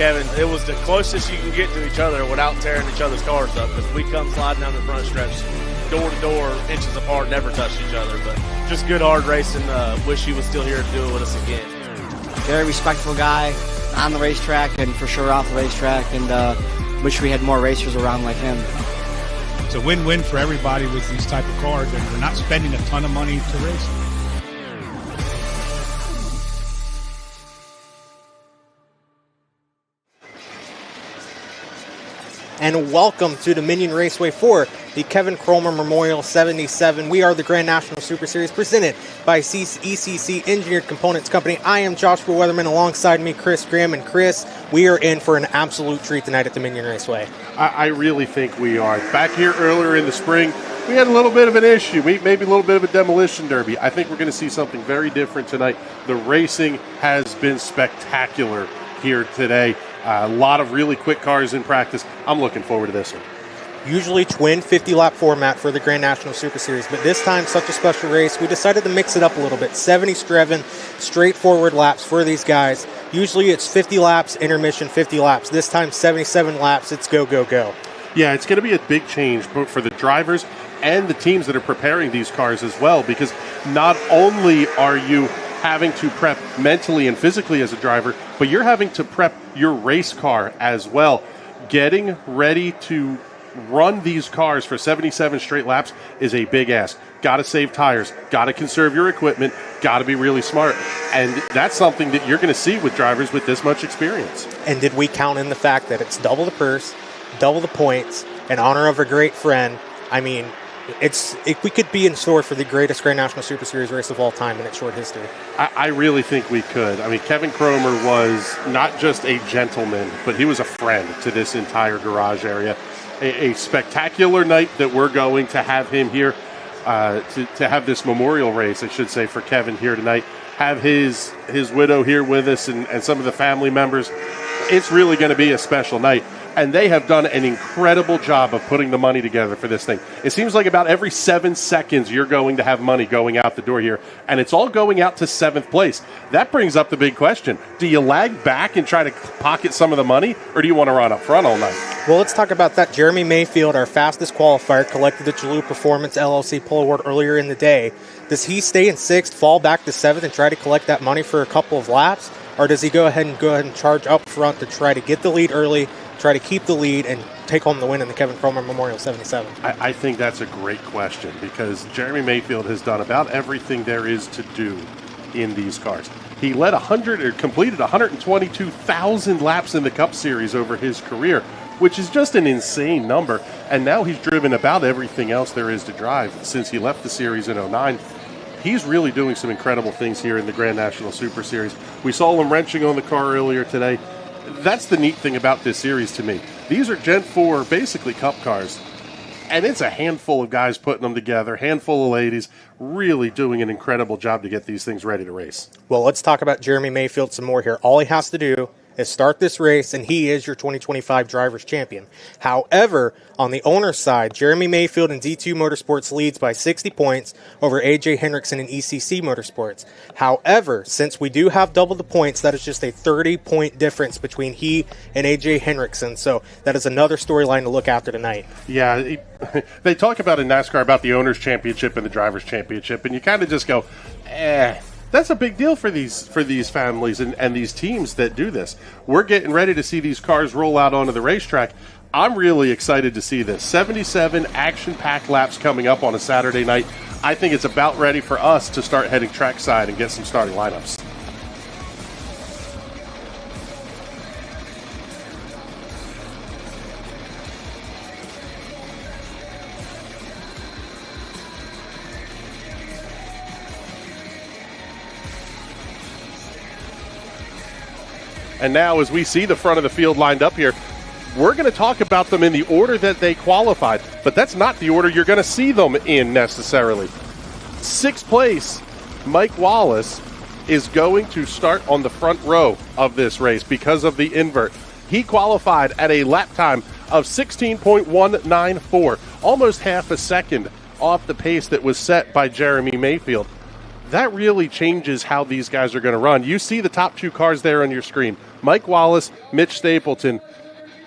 Kevin, it was the closest you can get to each other without tearing each other's cars up, because we come sliding down the front stretch, door to door, inches apart, never touched each other. But just good, hard racing. Wish he was still here to do it with us again. Very respectful guy on the racetrack and for sure off the racetrack, and wish we had more racers around like him. It's a win-win for everybody with these type of cars, and we're not spending a ton of money to race. And welcome to Dominion Raceway for the Kevin Kromer Memorial 77. We are the Grand National Super Series presented by ECC Engineered Components Company. I am Joshua Weatherman. Alongside me, Chris Graham. And Chris, we are in for an absolute treat tonight at Dominion Raceway. I really think we are. Back here earlier in the spring, we had a little bit of an issue, maybe a little bit of a demolition derby. I think we're going to see something very different tonight. The racing has been spectacular here today. A lot of really quick cars in practice. I'm looking forward to this one. Usually twin 50-lap format for the Grand National Super Series, but this time such a special race, we decided to mix it up a little bit. 70 Strevin, straightforward laps for these guys. Usually it's 50 laps, intermission 50 laps. This time 77 laps, it's go, go, go. Yeah, it's going to be a big change for the drivers and the teams that are preparing these cars as well, because not only are you having to prep mentally and physically as a driver, but you're having to prep your race car as well. Getting ready to run these cars for 77 straight laps is a big ask. Got to save tires, got to conserve your equipment, got to be really smart. And that's something that you're going to see with drivers with this much experience. And did we count in the fact that it's double the purse, double the points, in honor of a great friend? I mean, we could be in store for the greatest Grand National Super Series race of all time in its short history. I really think we could. I mean, Kevin Kromer was not just a gentleman, but he was a friend to this entire garage area. A spectacular night that we're going to have him here to have this memorial race, I should say, for Kevin here tonight. Have his widow here with us and some of the family members. It's really going to be a special night. And they have done an incredible job of putting the money together for this thing. It seems like about every 7 seconds you're going to have money going out the door here, and it's all going out to 7th place. That brings up the big question. Do you lag back and try to pocket some of the money, or do you want to run up front all night? Well, let's talk about that. Jeremy Mayfield, our fastest qualifier, collected the Jalou Performance LLC Pole Award earlier in the day. Does he stay in 6th, fall back to 7th, and try to collect that money for a couple of laps? Or does he go ahead and charge up front to try to get the lead early, try to keep the lead, and take home the win in the Kevin Kromer Memorial 77? I think that's a great question, because Jeremy Mayfield has done about everything there is to do in these cars. He completed 122,000 laps in the Cup Series over his career, which is just an insane number. And now he's driven about everything else there is to drive since he left the series in 2009. He's really doing some incredible things here in the Grand National Super Series. We saw him wrenching on the car earlier today. That's the neat thing about this series to me. These are Gen 4, basically Cup cars. And it's a handful of guys putting them together, handful of ladies, really doing an incredible job to get these things ready to race. Well, let's talk about Jeremy Mayfield some more here. All he has to do is start this race, and he is your 2025 Drivers' Champion. However, on the owner's side, Jeremy Mayfield in D2 Motorsports leads by 60 points over A.J. Hendrickson in ECC Motorsports. However, since we do have double the points, that is just a 30-point difference between he and A.J. Hendrickson. So that is another storyline to look after tonight. Yeah, they talk about in NASCAR about the Owner's Championship and the Drivers' Championship, and you kind of just go, That's a big deal for these families and these teams that do this. We're getting ready to see these cars roll out onto the racetrack. I'm really excited to see this. 77 action-packed laps coming up on a Saturday night. I think it's about ready for us to start heading trackside and get some starting lineups. And now, as we see the front of the field lined up here, we're going to talk about them in the order that they qualified, but that's not the order you're going to see them in necessarily. 6th place, Mike Wallace, is going to start on the front row of this race because of the invert. He qualified at a lap time of 16.194, almost half a second off the pace that was set by Jeremy Mayfield. That really changes how these guys are going to run. You see the top 2 cars there on your screen. Mike Wallace, Mitch Stapleton.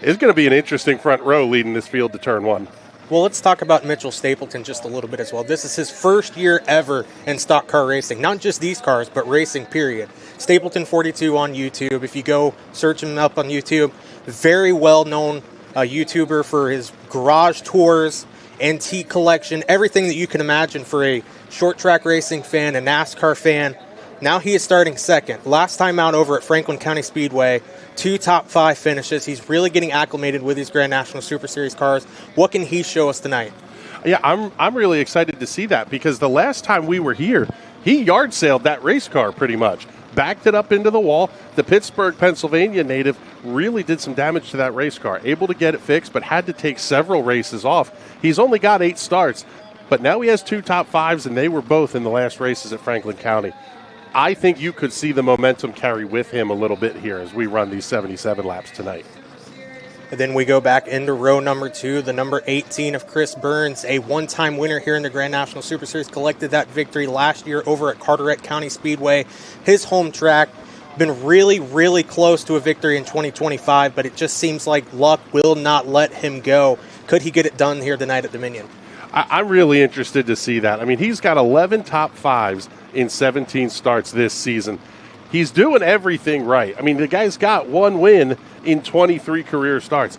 It's going to be an interesting front row leading this field to turn one. Well, let's talk about Mitchell Stapleton just a little bit as well. This is his first year ever in stock car racing. Not just these cars, but racing, period. Stapleton 42 on YouTube. If you go search him up on YouTube, very well-known YouTuber for his garage tours, antique collection, everything that you can imagine for a short track racing fan, a NASCAR fan. Now he is starting second. Last time out over at Franklin County Speedway, 2 top 5 finishes. He's really getting acclimated with these Grand National Super Series cars. What can he show us tonight? Yeah, I'm really excited to see that, because the last time we were here, he yard sailed that race car pretty much. Backed it up into the wall. The Pittsburgh, Pennsylvania native really did some damage to that race car. Able to get it fixed, but had to take several races off. He's only got 8 starts, but now he has 2 top 5s, and they were both in the last races at Franklin County. I think you could see the momentum carry with him a little bit here as we run these 77 laps tonight. And then we go back into row number 2, the number 18 of Chris Burns, a one-time winner here in the Grand National Super Series, collected that victory last year over at Carteret County Speedway, his home track. Been really, really close to a victory in 2025, but it just seems like luck will not let him go. Could he get it done here tonight at Dominion? I'm really interested to see that. I mean, he's got 11 top 5s in 17 starts this season. He's doing everything right. I mean, the guy's got 1 win in 23 career starts.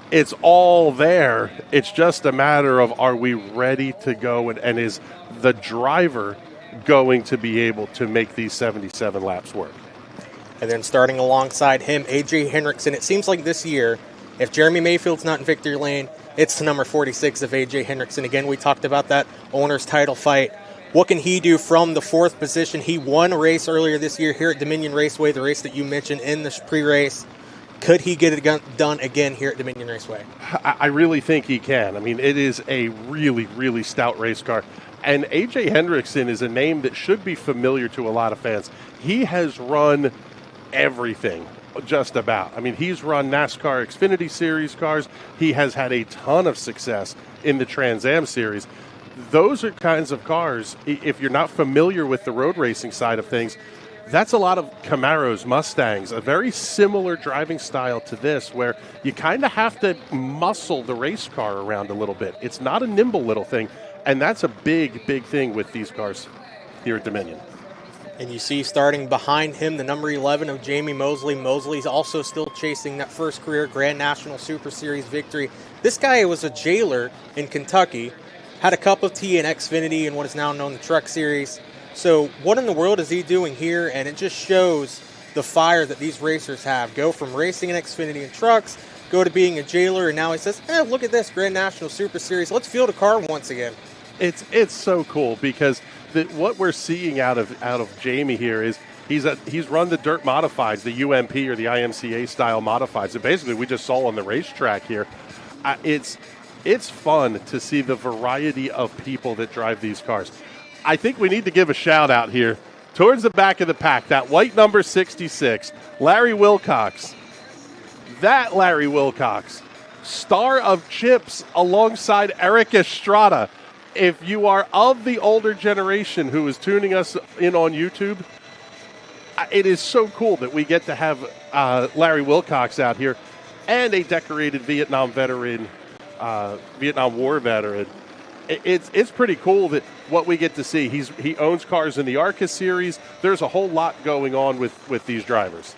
It's all there. It's just a matter of, are we ready to go, and is the driver going to be able to make these 77 laps work? And then starting alongside him, A.J. Hendrickson. It seems like this year, if Jeremy Mayfield's not in victory lane, it's the number 46 of A.J. Hendrickson. Again, we talked about that owner's title fight. What can he do from the 4th position? He won a race earlier this year here at Dominion Raceway, the race that you mentioned in the pre-race. Could he get it done again here at Dominion Raceway? I really think he can. I mean, it is a really, really stout race car. And A.J. Hendrickson is a name that should be familiar to a lot of fans. He has run everything, just about. I mean, he's run NASCAR Xfinity Series cars. He has had a ton of success in the Trans Am Series. Those are kinds of cars, if you're not familiar with the road racing side of things, that's a lot of Camaros, Mustangs, a very similar driving style to this, where you kind of have to muscle the race car around a little bit. It's not a nimble little thing, and that's a big, big thing with these cars here at Dominion. And you see starting behind him the number 11 of Jamie Mosley. Mosley's also still chasing that first career Grand National Super Series victory. This guy was a jailer in Kentucky, had a cup of tea in Xfinity and what is now known the Truck Series. So what in the world is he doing here? And it just shows the fire that these racers have. Go from racing in Xfinity and trucks, go to being a jailer, and now he says, look at this Grand National Super Series. Let's field a car once again. It's so cool, because what we're seeing out of Jamie here is he's run the dirt modifieds, the UMP or the IMCA style modifieds. And basically, we just saw on the racetrack here. It's fun to see the variety of people that drive these cars. I think we need to give a shout out here towards the back of the pack. That white number 66, Larry Wilcox. That Larry Wilcox, star of Chips alongside Eric Estrada. If you are of the older generation who is tuning us in on YouTube, it is so cool that we get to have Larry Wilcox out here, and a decorated Vietnam War veteran. It's pretty cool that what we get to see. He owns cars in the ARCA series. There's a whole lot going on with these drivers.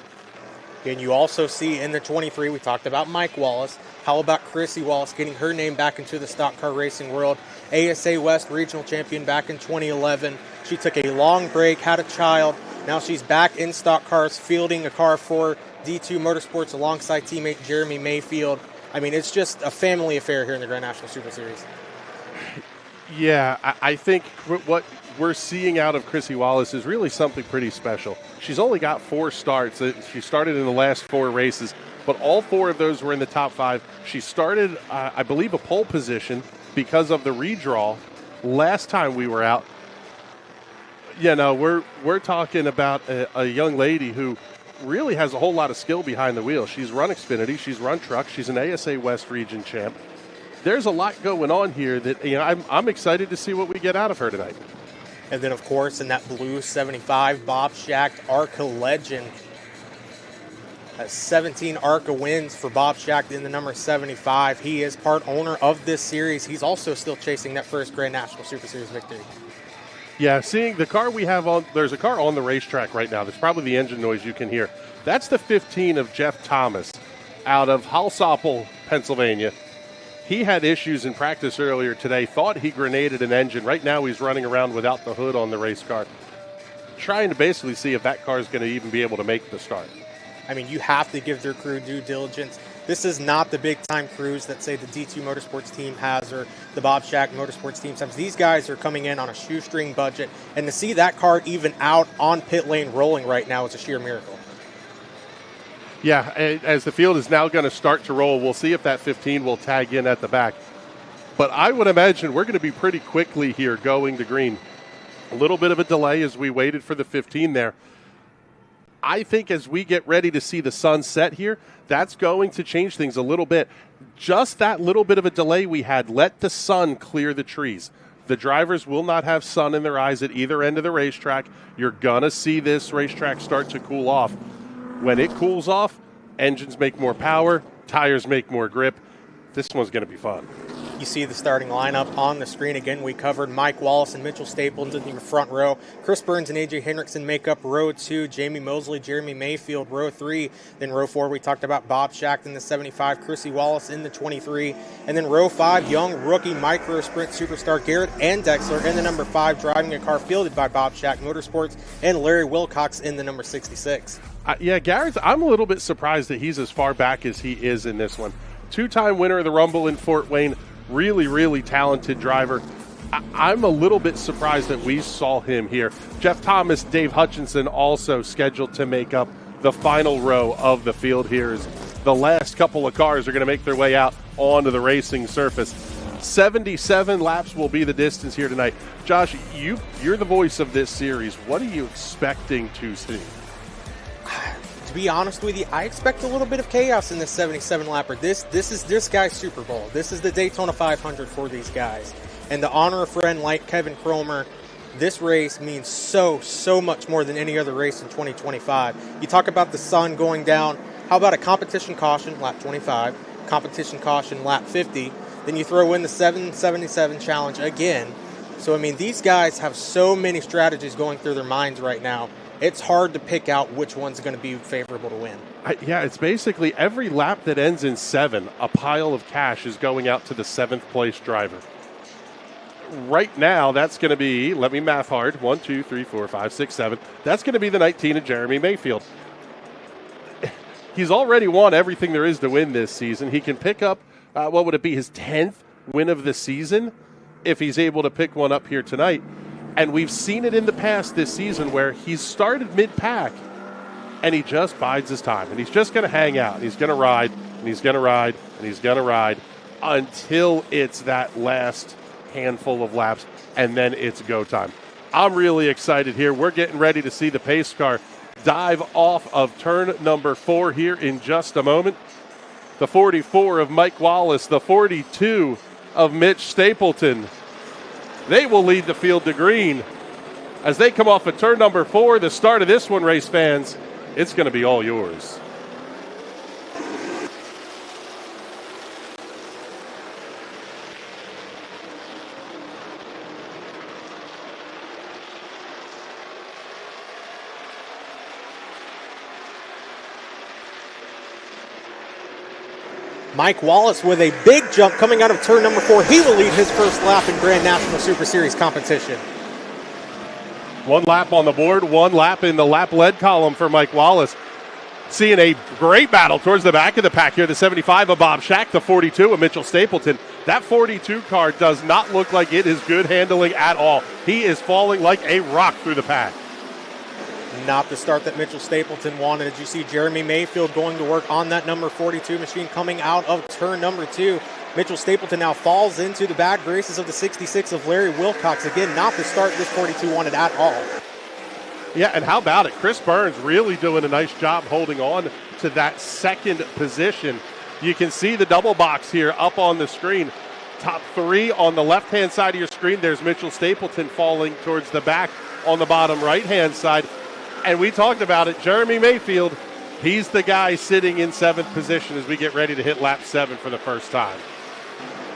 And you also see in the 23, we talked about Mike Wallace. How about Chrissy Wallace getting her name back into the stock car racing world? ASA West regional champion back in 2011. She took a long break, had a child. Now she's back in stock cars, fielding a car for D2 Motorsports alongside teammate Jeremy Mayfield. I mean, it's just a family affair here in the Grand National Super Series. Yeah, I think what we're seeing out of Chrissy Wallace is really something pretty special. She's only got 4 starts. She started in the last 4 races, but all 4 of those were in the top 5. She started, I believe, a pole position because of the redraw last time we were out. You know, we're talking about a young lady who really has a whole lot of skill behind the wheel. She's run Xfinity, she's run trucks, she's an ASA West region champ. There's a lot going on here that, you know, I'm excited to see what we get out of her tonight. And then, of course, in that blue 75, Bob Schacht, ARCA legend. 17 ARCA wins for Bob Schacht in the number 75. He is part owner of this series. He's also still chasing that first Grand National Super Series victory. Yeah, seeing the car we have on, there's a car on the racetrack right now. That's probably the engine noise you can hear. That's the 15 of Jeff Thomas out of Halsapple, Pennsylvania. He had issues in practice earlier today, thought he grenaded an engine. Right now he's running around without the hood on the race car, trying to basically see if that car is going to even be able to make the start. I mean, you have to give their crew due diligence. This is not the big-time crews that, say, the D2 Motorsports team has or the Bob Schacht Motorsports team has. These guys are coming in on a shoestring budget, and to see that car even out on pit lane rolling right now is a sheer miracle. Yeah, as the field is now going to start to roll, we'll see if that 15 will tag in at the back. But I would imagine we're going to be pretty quickly here going to green. A little bit of a delay as we waited for the 15 there. I think as we get ready to see the sun set here, that's going to change things a little bit. Just that little bit of a delay we had, let the sun clear the trees. The drivers will not have sun in their eyes at either end of the racetrack. You're going to see this racetrack start to cool off. When it cools off, engines make more power, tires make more grip. This one's going to be fun. You see the starting lineup on the screen. Again, we covered Mike Wallace and Mitchell Stapleton in the front row. Chris Burns and A.J. Hendrickson make up row 2. Jamie Mosley, Jeremy Mayfield, row 3. Then row 4, we talked about Bob Schacht in the 75, Chrissy Wallace in the 23. And then row 5, young rookie micro sprint superstar Garrett Andexler in the number 5, driving a car fielded by Bob Schacht Motorsports, and Larry Wilcox in the number 66. Yeah, Garrett, I'm a little bit surprised that he's as far back as he is in this one. Two-time winner of the Rumble in Fort Wayne. Really, really talented driver. I'm a little bit surprised that we saw him here. Jeff Thomas, Dave Hutchinson also scheduled to make up the final row of the field here as the last couple of cars are going to make their way out onto the racing surface. 77 laps will be the distance here tonight. Josh, you're the voice of this series. What are you expecting to see? To be honest with you, I expect a little bit of chaos in this 77-lapper. This is this guy's Super Bowl. This is the Daytona 500 for these guys. And to honor a friend like Kevin Kromer, this race means so much more than any other race in 2025. You talk about the sun going down. How about a competition caution, lap 25, competition caution, lap 50. Then you throw in the 777 challenge again. So, I mean, these guys have so many strategies going through their minds right now. It's hard to pick out which one's going to be favorable to win. Yeah, it's basically every lap that ends in 7, a pile of cash is going out to the 7th place driver. Right now, that's going to be, let me math hard, 1, 2, 3, 4, 5, 6, 7. That's going to be the 19 of Jeremy Mayfield. He's already won everything there is to win this season. He can pick up, what would it be, his 10th win of the season if he's able to pick one up here tonight. And we've seen it in the past this season where he's started mid-pack and he just bides his time. And he's just going to hang out. And he's going to ride, and he's going to ride, and he's going to ride until it's that last handful of laps, and then it's go time. I'm really excited here. We're getting ready to see the pace car dive off of turn number 4 here in just a moment. The 44 of Mike Wallace, the 42 of Mitch Stapleton. They will lead the field to green. As they come off of turn number 4, the start of this one, race fans, it's going to be all yours. Mike Wallace with a big jump coming out of turn number 4. He will lead his first lap in Grand National Super Series competition. 1 lap on the board, 1 lap in the lap-led column for Mike Wallace. Seeing a great battle towards the back of the pack here. The 75 of Bob Schacht, the 42 of Mitchell Stapleton. That 42 car does not look like it is good handling at all. He is falling like a rock through the pack. Not the start that Mitchell Stapleton wanted. Did you see Jeremy Mayfield going to work on that number 42 machine coming out of turn number 2? Mitchell Stapleton now falls into the bad graces of the 66 of Larry Wilcox. Again, not the start this 42 wanted at all. Yeah, and how about it? Chris Burns really doing a nice job holding on to that second position. You can see the double box here up on the screen. Top 3 on the left-hand side of your screen. There's Mitchell Stapleton falling towards the back on the bottom right-hand side. And we talked about it. Jeremy Mayfield, He's the guy sitting in 7th position as we get ready to hit lap 7 for the first time.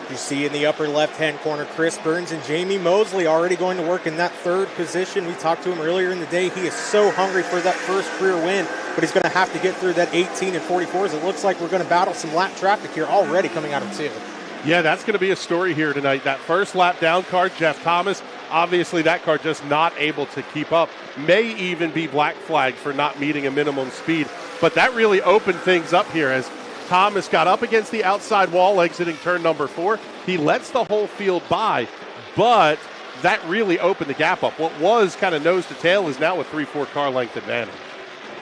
You see in the upper left-hand corner, Chris Burns and Jamie Mosley already going to work in that 3rd position. We talked to him earlier in the day. He is so hungry for that first career win, but he's going to have to get through that 18 and 44s. It looks like we're going to battle some lap traffic here already coming out of 2. Yeah, that's going to be a story here tonight. That first lap down car, Jeff Thomas, obviously that car just not able to keep up. May even be black flagged for not meeting a minimum speed. But that really opened things up here as Thomas got up against the outside wall exiting turn number 4. He lets the whole field by, but that really opened the gap up. What was kind of nose to tail is now a 3-4 car length advantage.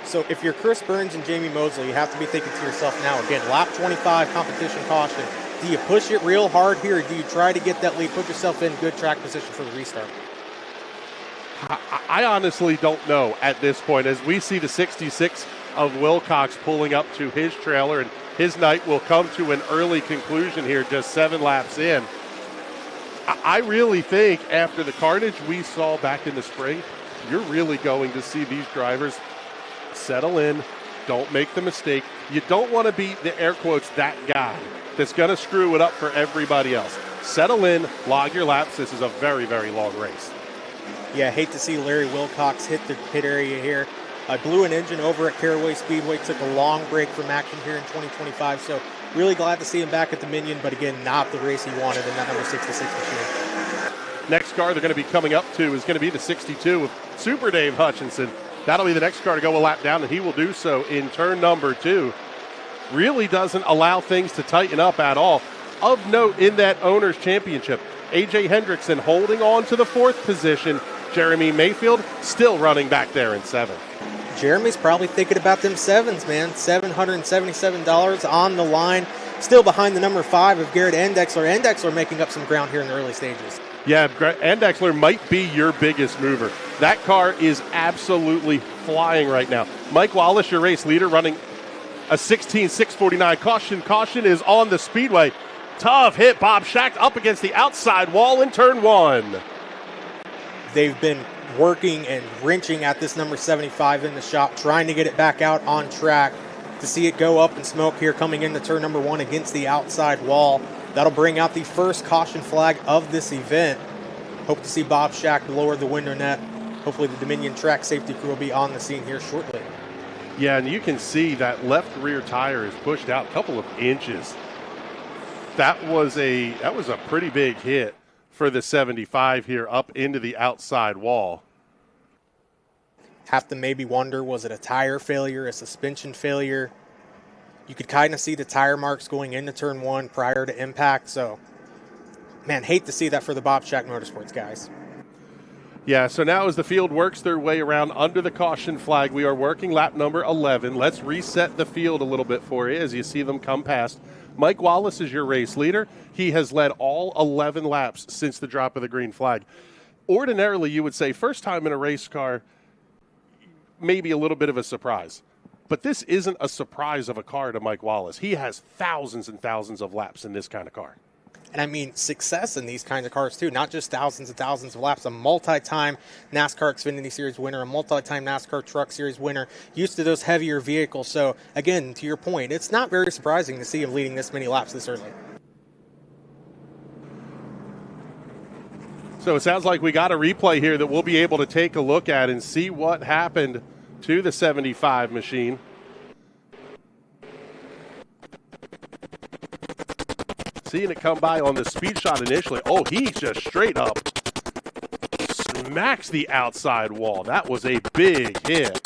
So if you're Chris Burns and Jamie Mosley, you have to be thinking to yourself now, again, lap 25, competition caution. Do you push it real hard here, or do you try to get that lead, put yourself in good track position for the restart? I honestly don't know at this point as we see the 66 of Wilcox pulling up to his trailer, and his night will come to an early conclusion here just 7 laps in. I really think after the carnage we saw back in the spring, you're really going to see these drivers settle in, don't make the mistake. You don't want to be, the air quotes, that guy that's going to screw it up for everybody else. Settle in, log your laps. This is a very, very long race. Yeah, I hate to see Larry Wilcox hit the pit area here. Blew an engine over at Caraway Speedway, took a long break from action here in 2025, so really glad to see him back at Dominion, but again, not the race he wanted in that number 66 machine. Next car they're going to be coming up to is going to be the 62 of Super Dave Hutchinson. That'll be the next car to go a lap down, and he will do so in turn number 2. Really doesn't allow things to tighten up at all. Of note in that Owners' Championship, A.J. Hendrickson holding on to the 4th position. Jeremy Mayfield still running back there in 7th. Jeremy's probably thinking about them 7s, man. $777 on the line. Still behind the number 5 of Garrett Endexler. Endexler making up some ground here in the early stages. Yeah, Endexler might be your biggest mover. That car is absolutely flying right now. Mike Wallace, your race leader, running a 16.649. Caution is on the speedway. Tough hit. Bob Schacht up against the outside wall in turn 1. They've been working and wrenching at this number 75 in the shop, trying to get it back out on track. To see it go up in smoke here coming into turn number 1 against the outside wall. That'll bring out the first caution flag of this event. Hope to see Bob Schacht lower the window net. Hopefully the Dominion track safety crew will be on the scene here shortly. Yeah, and you can see that left rear tire is pushed out a couple of inches. That was a pretty big hit for the 75 here up into the outside wall. Have to maybe wonder, was it a tire failure, a suspension failure? You could kind of see the tire marks going into turn 1 prior to impact. So, man, hate to see that for the Bob Schacht Motorsports guys. Yeah, so now as the field works their way around under the caution flag, we are working lap number 11. Let's reset the field a little bit for you as you see them come past. Mike Wallace is your race leader. He has led all 11 laps since the drop of the green flag. Ordinarily, you would say first time in a race car, maybe a little bit of a surprise. But this isn't a surprise of a car to Mike Wallace. He has thousands and thousands of laps in this kind of car. And I mean, success in these kinds of cars too, not just thousands and thousands of laps. A multi-time NASCAR Xfinity Series winner, a multi-time NASCAR Truck Series winner, used to those heavier vehicles. So again, to your point, it's not very surprising to see him leading this many laps this early. So it sounds like we got a replay here that we'll be able to take a look at and see what happened to the 75 machine. Seeing it come by on the speed shot initially. Oh, he just straight up smacks the outside wall. That was a big hit.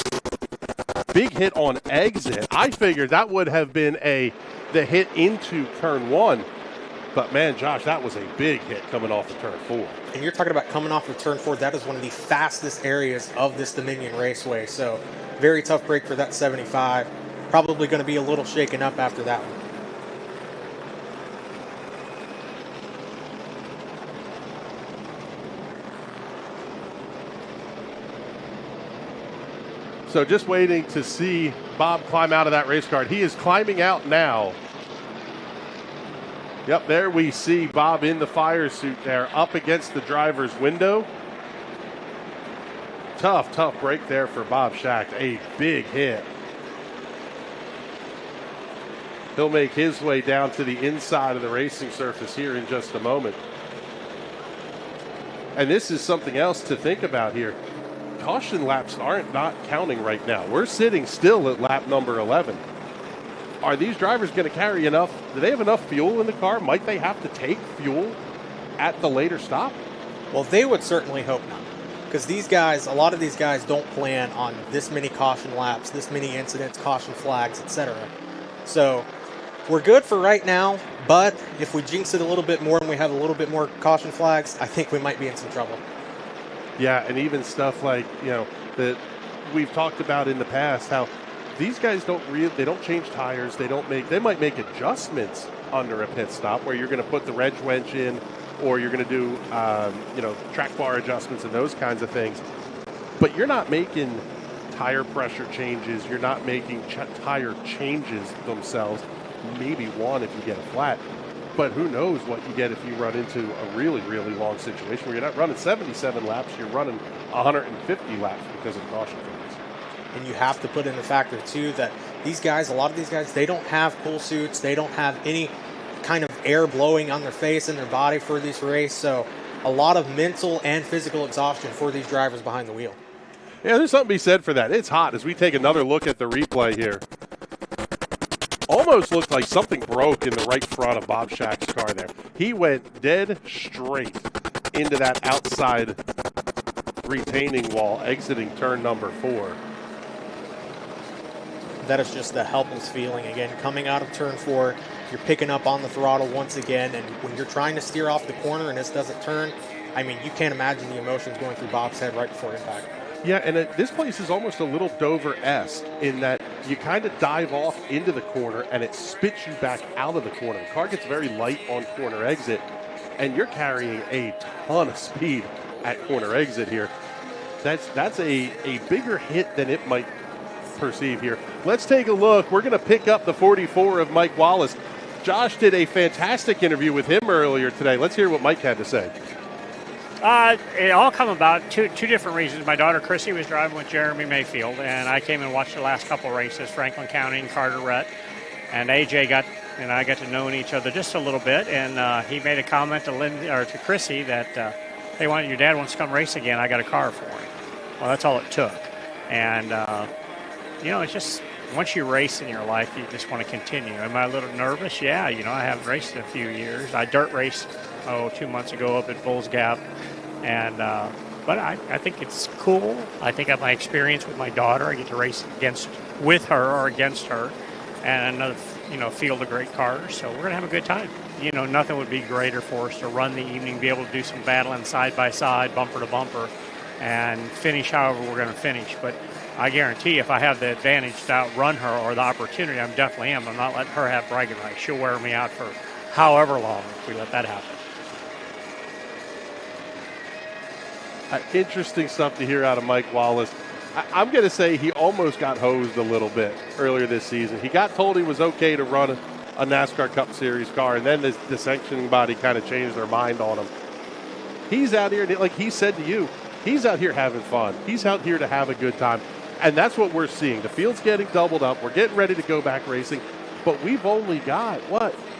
Big hit on exit. I figured that would have been the hit into turn 1. But, man, Josh, that was a big hit coming off of turn 4. And you're talking about coming off of turn 4. That is one of the fastest areas of this Dominion Raceway. So, very tough break for that 75. Probably going to be a little shaken up after that one. So just waiting to see Bob climb out of that race car. He is climbing out now. Yep, there we see Bob in the fire suit there up against the driver's window. Tough break there for Bob Schacht. A big hit. He'll make his way down to the inside of the racing surface here in just a moment. And this is something else to think about here. Caution laps aren't not counting right now. We're sitting still at lap number 11. Are these drivers going to carry enough? Do they have enough fuel in the car? Might they have to take fuel at the later stop? Well, they would certainly hope not. Because these guys, a lot of these guys don't plan on this many caution laps, this many incidents, caution flags, etc. So we're good for right now, but if we jinx it a little bit more and we have a little bit more caution flags, I think we might be in some trouble. Yeah, and even stuff like, that we've talked about in the past, how these guys they don't change tires, they might make adjustments under a pit stop where you're going to put the wrench wench in, or you're going to do, track bar adjustments and those kinds of things. But you're not making tire pressure changes. You're not making tire changes themselves. Maybe one if you get a flat. But who knows what you get if you run into a really, really long situation where you're not running 77 laps, you're running 150 laps because of caution flags. And you have to put in the factor, too, that a lot of these guys, they don't have cool suits. They don't have any kind of air blowing on their face and their body for this race. So a lot of mental and physical exhaustion for these drivers behind the wheel. Yeah, there's something to be said for that. It's hot as we take another look at the replay here. Almost looked like something broke in the right front of Bob Shack's car there. He went dead straight into that outside retaining wall, exiting turn number 4. That is just a helpless feeling. Again, coming out of turn 4, you're picking up on the throttle once again, and when you're trying to steer off the corner and this doesn't turn, I mean, you can't imagine the emotions going through Bob's head right before impact. Yeah, and this place is almost a little Dover-esque in that you kind of dive off into the corner and it spits you back out of the corner. The car gets very light on corner exit, and you're carrying a ton of speed at corner exit here. That's a bigger hit than it might perceive here. Let's take a look. We're going to pick up the 44 of Mike Wallace. Josh did a fantastic interview with him earlier today. Let's hear what Mike had to say. It all come about two different reasons. My daughter Chrissy was driving with Jeremy Mayfield, and I came and watched the last couple races, Franklin County and Carteret. And AJ and I got to know each other just a little bit, and he made a comment to Chrissy that, hey, your dad wants to come race again. I got a car for him. Well, that's all it took. And it's just once you race in your life, you just want to continue. Am I a little nervous? Yeah, I haven't raced in a few years. I dirt raced 2 months ago up at Bulls Gap, and but I think it's cool. I think my experience with my daughter, I get to race with her or against her, and another field of great cars. So we're gonna have a good time. Nothing would be greater for us to run the evening, be able to do some battling side by side, bumper to bumper, and finish however we're going to finish. But I guarantee if I have the advantage to outrun her or the opportunity, I'm not letting her have bragging rights. She'll wear me out for however long if we let that happen. Interesting stuff to hear out of Mike Wallace. I'm going to say he almost got hosed a little bit earlier this season. He got told he was okay to run a NASCAR Cup Series car, and then the sanctioning body kind of changed their mind on him. He's out here, like he said to you, he's out here having fun. He's out here to have a good time. And that's what we're seeing. The field's getting doubled up. We're getting ready to go back racing. But we've only got,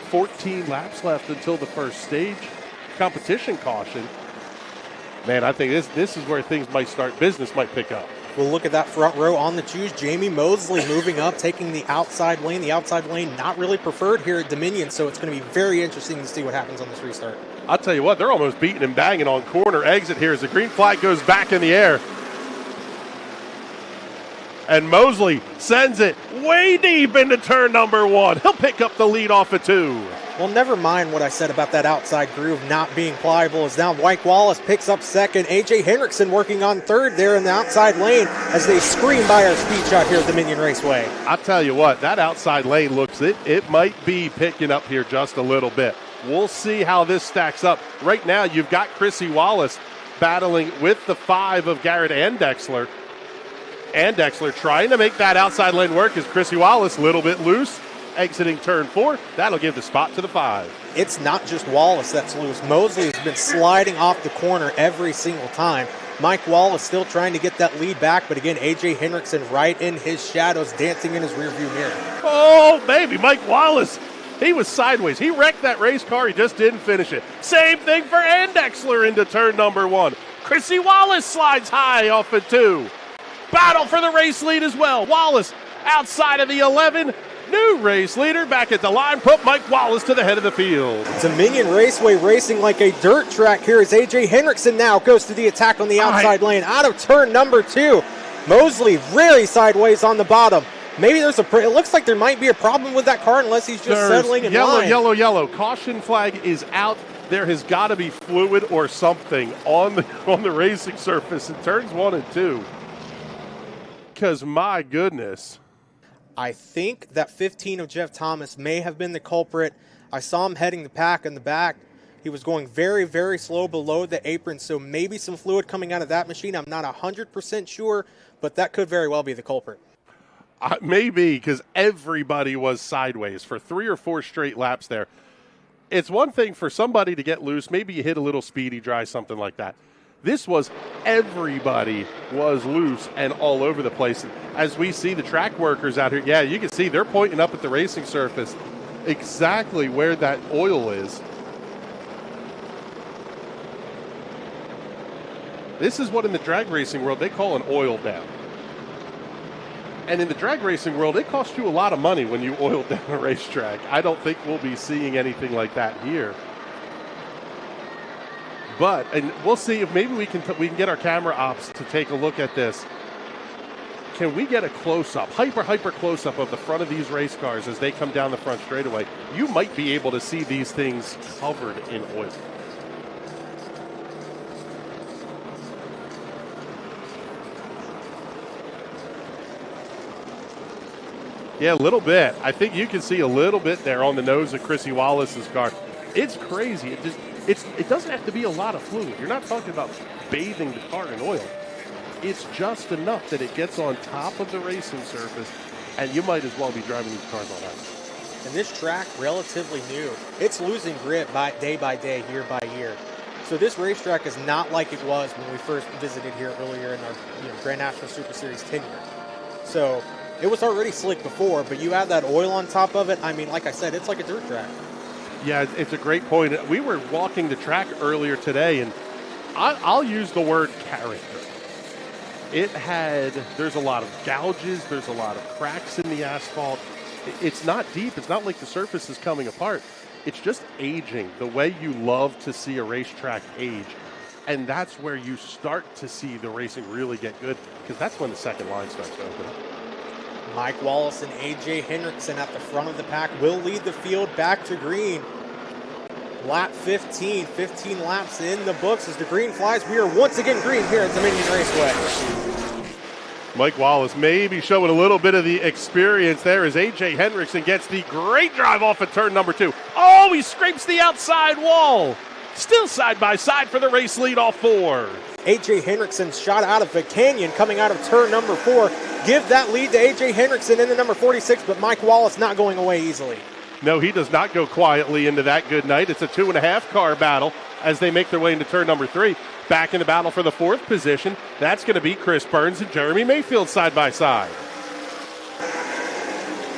14 laps left until the first stage competition caution. Man, I think this is where things might start. Business might pick up. We'll look at that front row on the choose. Jamie Mosley moving up, taking the outside lane. The outside lane not really preferred here at Dominion, so it's going to be very interesting to see what happens on this restart. I'll tell you what, they're almost beating and banging on corner exit here as the green flag goes back in the air. And Mosley sends it way deep into turn number 1. He'll pick up the lead off of 2. Well, never mind what I said about that outside groove not being pliable, as now Mike Wallace picks up second. A.J. Hendrickson working on third there in the outside lane as they scream by our speed shot here at Dominion Raceway. I'll tell you what, that outside lane looks, it might be picking up here just a little bit. We'll see how this stacks up. Right now, you've got Chrissy Wallace battling with the 5 of Garrett Andexler. Andexler trying to make that outside lane work as Chrissy Wallace a little bit loose. exiting turn 4. That'll give the spot to the 5. It's not just Wallace that's loose. Mosley has been sliding off the corner every single time. Mike Wallace still trying to get that lead back, but again, A.J. Hendrickson right in his shadows, dancing in his rearview mirror. Oh, baby, Mike Wallace. He was sideways. He wrecked that race car. He just didn't finish it. Same thing for Andexler into turn number 1. Chrissy Wallace slides high off at 2. Battle for the race lead as well. Wallace outside of the 11. New race leader back at the line. Put Mike Wallace to the head of the field. Dominion Raceway racing like a dirt track here as A.J. Hendrickson now goes to the attack on the outside lane out of turn number 2. Mosley really sideways on the bottom. Maybe it looks like there might be a problem with that car unless he's just settling in line. Yellow. Caution flag is out. There has got to be fluid or something on the racing surface in turns 1 and 2. Because my goodness. I think that 15 of Jeff Thomas may have been the culprit. I saw him heading the pack in the back. He was going very, very slow below the apron, so maybe some fluid coming out of that machine. I'm not 100% sure, but that could very well be the culprit. Maybe, because everybody was sideways for 3 or 4 straight laps there. It's one thing for somebody to get loose. Maybe you hit a little speedy dry, something like that. This was everybody was loose and all over the place. As we see the track workers out here, yeah, you can see they're pointing up at the racing surface exactly where that oil is. This is what in the drag racing world they call an oil down. And in the drag racing world, it costs you a lot of money when you oil down a racetrack. I don't think we'll be seeing anything like that here. But, and we'll see if maybe we can get our camera ops to take a look at this. Can we get a close-up, hyper close-up of the front of these race cars as they come down the front straightaway? You might be able to see these things covered in oil. Yeah, a little bit. I think you can see a little bit there on the nose of Chrissy Wallace's car. It's crazy. It doesn't have to be a lot of fluid. You're not talking about bathing the car in oil. It's just enough that it gets on top of the racing surface, and you might as well be driving these cars all night. And this track, relatively new. It's losing grip by day, year by year. So this racetrack is not like it was when we first visited here earlier in our Grand National Super Series tenure. So it was already slick before, but you add that oil on top of it, I mean, like I said, it's like a dirt track. Yeah, it's a great point. We were walking the track earlier today, and I'll use the word character. There's a lot of gouges, there's a lot of cracks in the asphalt. It's not deep, it's not like the surface is coming apart. It's just aging, the way you love to see a racetrack age. And that's where you start to see the racing really get good, because that's when the second line starts to open up. Mike Wallace and A.J. Hendrickson at the front of the pack will lead the field back to green. Lap 15 laps in the books as the green flies. We are once again green here at Dominion Raceway. Mike Wallace maybe showing a little bit of the experience there as A.J. Hendrickson gets the great drive off at turn number 2. Oh, he scrapes the outside wall. Still side by side for the race lead off 4. A.J. Hendrickson shot out of the canyon coming out of turn number 4. Give that lead to A.J. Hendrickson in the number 46, but Mike Wallace not going away easily. No, he does not go quietly into that good night. It's a 2.5 car battle as they make their way into turn number 3. Back in the battle for the 4th position, that's going to be Chris Burns and Jeremy Mayfield side by side.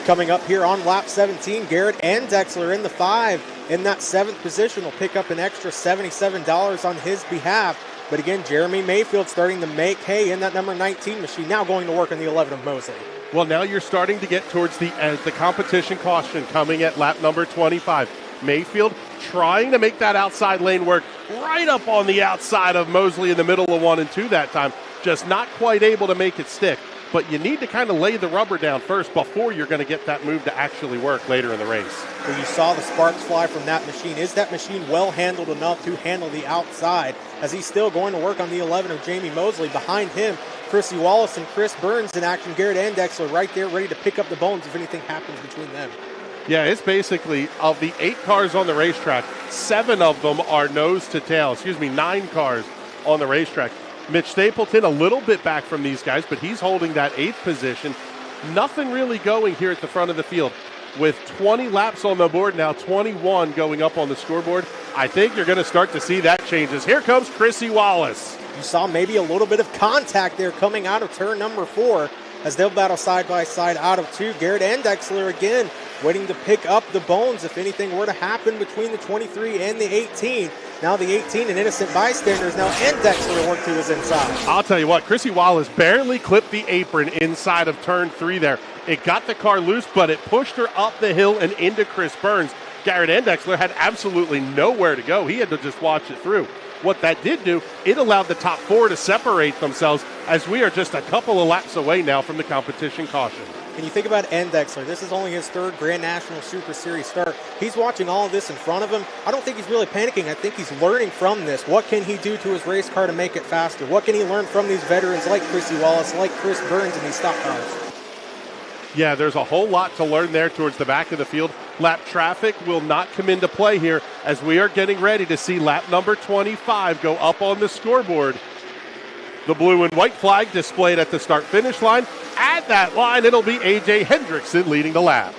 Coming up here on lap 17, Garrett and Dexler in the 5. In that 7th position will pick up an extra $77 on his behalf. But again, Jeremy Mayfield starting to make hay in that number 19 machine, now going to work on the 11 of Mosley. Well, now you're starting to get towards the competition caution coming at lap number 25. Mayfield trying to make that outside lane work right up on the outside of Mosley in the middle of 1 and 2 that time. Just not quite able to make it stick. But you need to kind of lay the rubber down first before you're going to get that move to actually work later in the race. Well, you saw the sparks fly from that machine. Is that machine well handled enough to handle the outside as he's still going to work on the 11 of Jamie Mosley? Behind him, Chrissy Wallace and Chris Burns in action. Garrett and Dexler right there ready to pick up the bones if anything happens between them. Yeah, it's basically, of the 8 cars on the racetrack, 7 of them are nose to tail. 9 cars on the racetrack. Mitch Stapleton a little bit back from these guys, but he's holding that 8th position. Nothing really going here at the front of the field. with 20 laps on the board now, 21 going up on the scoreboard. I think you're going to start to see that changes. Here comes Chrissy Wallace. You saw maybe a little bit of contact there coming out of turn number 4 as they'll battle side by side out of 2. Garrett Endexler again waiting to pick up the bones if anything were to happen between the 23 and the 18. Now the 18, an innocent bystander, is now Endexler worked to his inside. I'll tell you what, Chrissy Wallace barely clipped the apron inside of turn 3 there. It got the car loose, but it pushed her up the hill and into Chris Burns. Garrett Endexler had absolutely nowhere to go. He had to just watch it through. What that did do, it allowed the top 4 to separate themselves as we are just a couple of laps away now from the competition caution. And you think about Endexler, this is only his 3rd Grand National Super Series start. He's watching all of this in front of him. I don't think he's really panicking. I think he's learning from this. What can he do to his race car to make it faster? What can he learn from these veterans like Chrissy Wallace, like Chris Burns in these stock cars? Yeah, there's a whole lot to learn there towards the back of the field. Lap traffic will not come into play here as we are getting ready to see lap number 25 go up on the scoreboard. The blue and white flag displayed at the start-finish line. At that line, it'll be A.J. Hendrickson leading the lap.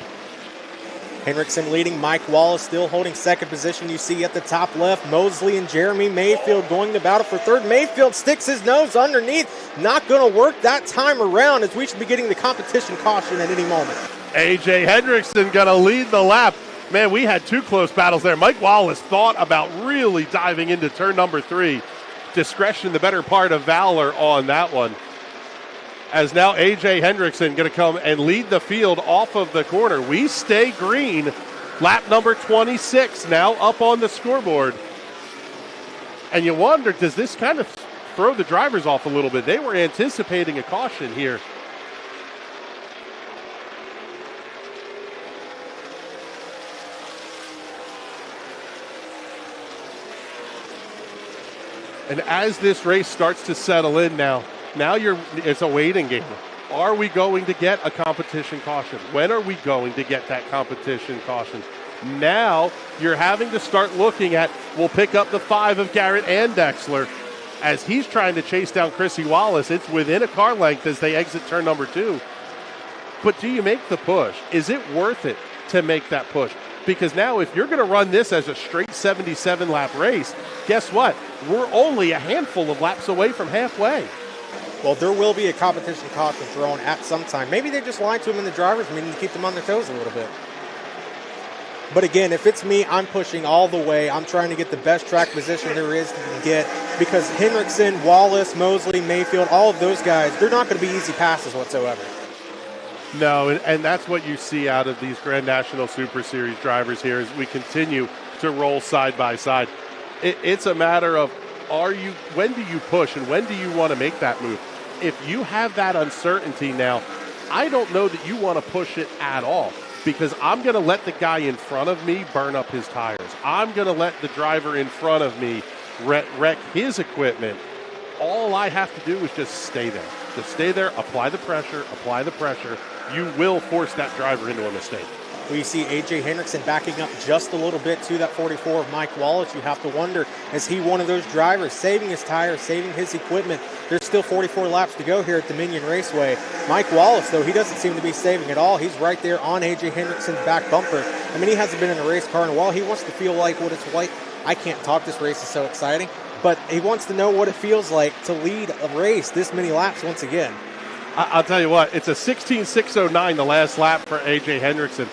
Hendrickson leading, Mike Wallace still holding second position. You see at the top left, Mosley and Jeremy Mayfield going to battle for third. Mayfield sticks his nose underneath. Not going to work that time around as we should be getting the competition caution at any moment. A.J. Hendrickson going to lead the lap. Man, we had 2 close battles there. Mike Wallace thought about really diving into turn number 3. Discretion, the better part of valor on that one. As now A.J. Hendrickson going to come and lead the field off of the corner. We stay green. Lap number 26 now up on the scoreboard. And you wonder, does this kind of throw the drivers off a little bit? They were anticipating a caution here. And as this race starts to settle in now it's a waiting game. Are we going to get a competition caution? When are we going to get that competition caution? Now you're having to start looking at, we'll pick up the 5 of Garrett Endexler as he's trying to chase down Chrissy Wallace. It's within a car length as they exit turn number 2. But do you make the push? Is it worth it to make that push? Because now if you're going to run this as a straight 77-lap race, guess what? We're only a handful of laps away from halfway. Well, there will be a competition caution thrown at some time. Maybe they just lied to him in the driver's meeting to keep them on their toes a little bit. But again, if it's me, I'm pushing all the way. I'm trying to get the best track position there is to get because Hendrickson, Wallace, Mosley, Mayfield, all of those guys, they're not going to be easy passes whatsoever. No, and that's what you see out of these Grand National Super Series drivers here as we continue to roll side by side. It's a matter of when do you push and when do you want to make that move? If you have that uncertainty now, I don't know that you want to push it at all because I'm going to let the guy in front of me burn up his tires. I'm going to let the driver in front of me wreck his equipment. All I have to do is just stay there. Just stay there, apply the pressure. You will force that driver into a mistake. Well, you see A.J. Hendrickson backing up just a little bit to that 44 of Mike Wallace. You have to wonder, is he one of those drivers saving his tires, saving his equipment? There's still 44 laps to go here at Dominion Raceway. Mike Wallace, though, he doesn't seem to be saving at all. He's right there on A.J. Hendrickson's back bumper. I mean, he hasn't been in a race car in a while. He wants to feel like what it's like. I can't talk, this race is so exciting. But he wants to know what it feels like to lead a race this many laps once again. I'll tell you what, it's a 16.609 the last lap for A.J. Hendrickson.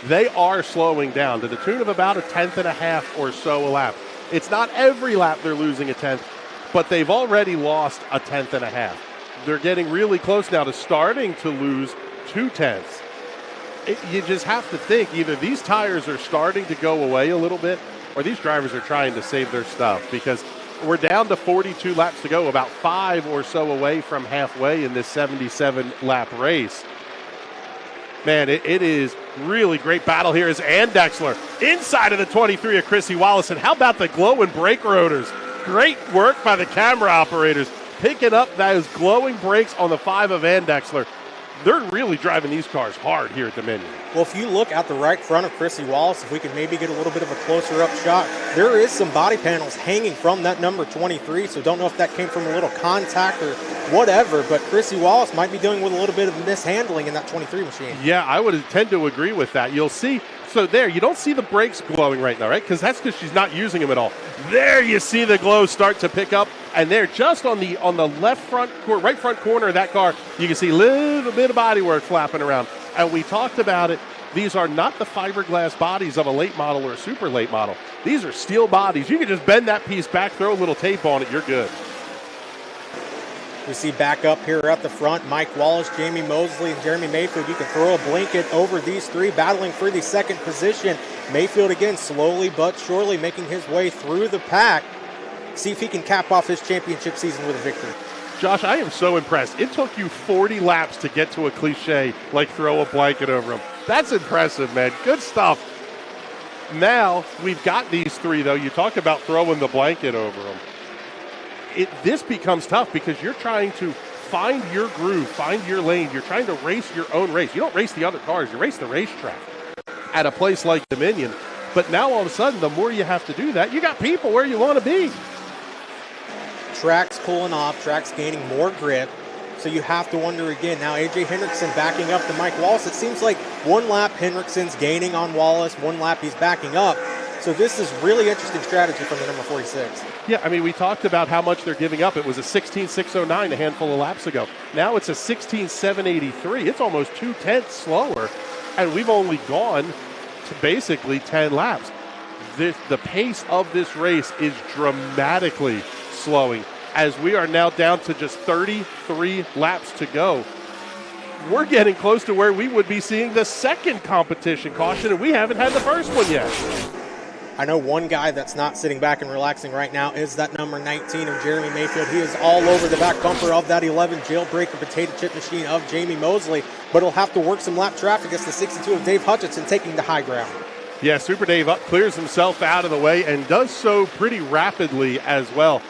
They are slowing down to the tune of about a tenth and a half or so a lap. It's not every lap they're losing a tenth, but they've already lost a tenth and a half. They're getting really close now to starting to lose 2/10. You just have to think either these tires are starting to go away a little bit or these drivers are trying to save their stuff because we're down to 42 laps to go, about 5 or so away from halfway in this 77-lap race. Man, it is really great battle here as Endexler inside of the 23 of Chrissy Wallace. And how about the glowing brake rotors? Great work by the camera operators, picking up those glowing brakes on the 5 of Endexler. they're really driving these cars hard here at Dominion. Well, if you look at the right front of Chrissy Wallace, if we can maybe get a little bit of a closer up shot, there is some body panels hanging from that number 23, so don't know if that came from a little contact or whatever, but Chrissy Wallace might be dealing with a little bit of mishandling in that 23 machine. Yeah, I would tend to agree with that. You'll see, so there, you don't see the brakes glowing right now, right? Because that's because she's not using them at all. There you see the glow start to pick up, and there, just on the left front, right front corner of that car, you can see a little bit of bodywork flapping around. And we talked about it. These are not the fiberglass bodies of a late model or a super late model. These are steel bodies. You can just bend that piece back, throw a little tape on it, you're good. We see back up here at the front, Mike Wallace, Jamie Mosley, and Jeremy Mayfield. You can throw a blanket over these three battling for the second position. Mayfield again slowly but surely making his way through the pack. See if he can cap off his championship season with a victory. Josh, I am so impressed. It took you 40 laps to get to a cliche like throw a blanket over him. That's impressive, man. Good stuff. Now, we've got these three, though. You talk about throwing the blanket over them. This becomes tough because you're trying to find your groove, find your lane. You're trying to race your own race. You don't race the other cars. You race the racetrack at a place like Dominion. But now, all of a sudden, the more you have to do that, you got people where you want to be. Track's cooling off. Track's gaining more grip. So you have to wonder again. Now, A.J. Hendrickson backing up to Mike Wallace. It seems like one lap Hendrickson's gaining on Wallace. One lap he's backing up. So this is really interesting strategy from the number 46. Yeah, I mean, we talked about how much they're giving up. It was a 16.609 a handful of laps ago. Now it's a 16.783. It's almost 0.2 slower, and we've only gone to basically 10 laps. The pace of this race is dramatically slowing as we are now down to just 33 laps to go. We're getting close to where we would be seeing the second competition caution, and we haven't had the first one yet. I know one guy that's not sitting back and relaxing right now is that number 19 of Jeremy Mayfield. He is all over the back bumper of that 11 jailbreaker potato chip machine of Jamie Mosley, but he'll have to work some lap traffic against the 62 of Dave Hutchinson taking the high ground. Yeah, Super Dave up clears himself out of the way and does so pretty rapidly as well,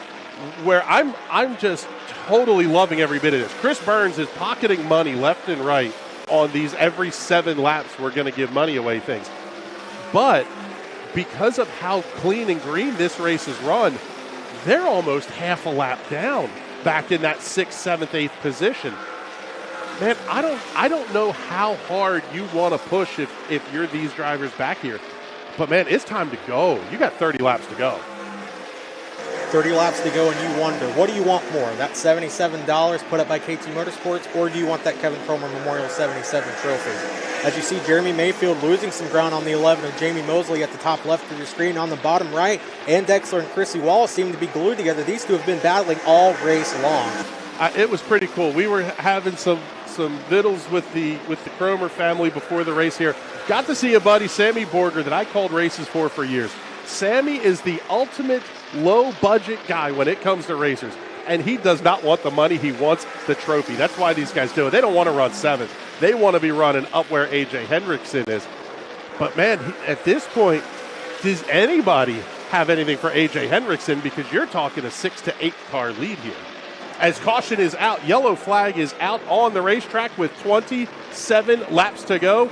where I'm just totally loving every bit of this. Chris Burns is pocketing money left and right on these every 7 laps we're going to give money away things. But because of how clean and green this race is run, they're almost half a lap down back in that 6th, 7th, 8th position. Man, I don't know how hard you want to push if you're these drivers back here. But, man, it's time to go. You got 30 laps to go. 30 laps to go, and you wonder, what do you want more? That $77 put up by KT Motorsports, or do you want that Kevin Kromer Memorial 77 trophy? As you see, Jeremy Mayfield losing some ground on the 11 of Jamie Mosley at the top left of your screen. On the bottom right, and Dexler and Chrissy Wallace seem to be glued together. These two have been battling all race long. It was pretty cool. We were having some vittles with the Kromer family before the race here. Got to see a buddy, Sammy Borger, that I called races for years. Sammy is the ultimate low-budget guy when it comes to racers, and he does not want the money. He wants the trophy. That's why these guys do it. They don't want to run 7th. They want to be running up where A.J. Hendrickson is. But, man, at this point, does anybody have anything for A.J. Hendrickson? Because you're talking a 6 to 8 car lead here. As caution is out, yellow flag is out on the racetrack with 27 laps to go.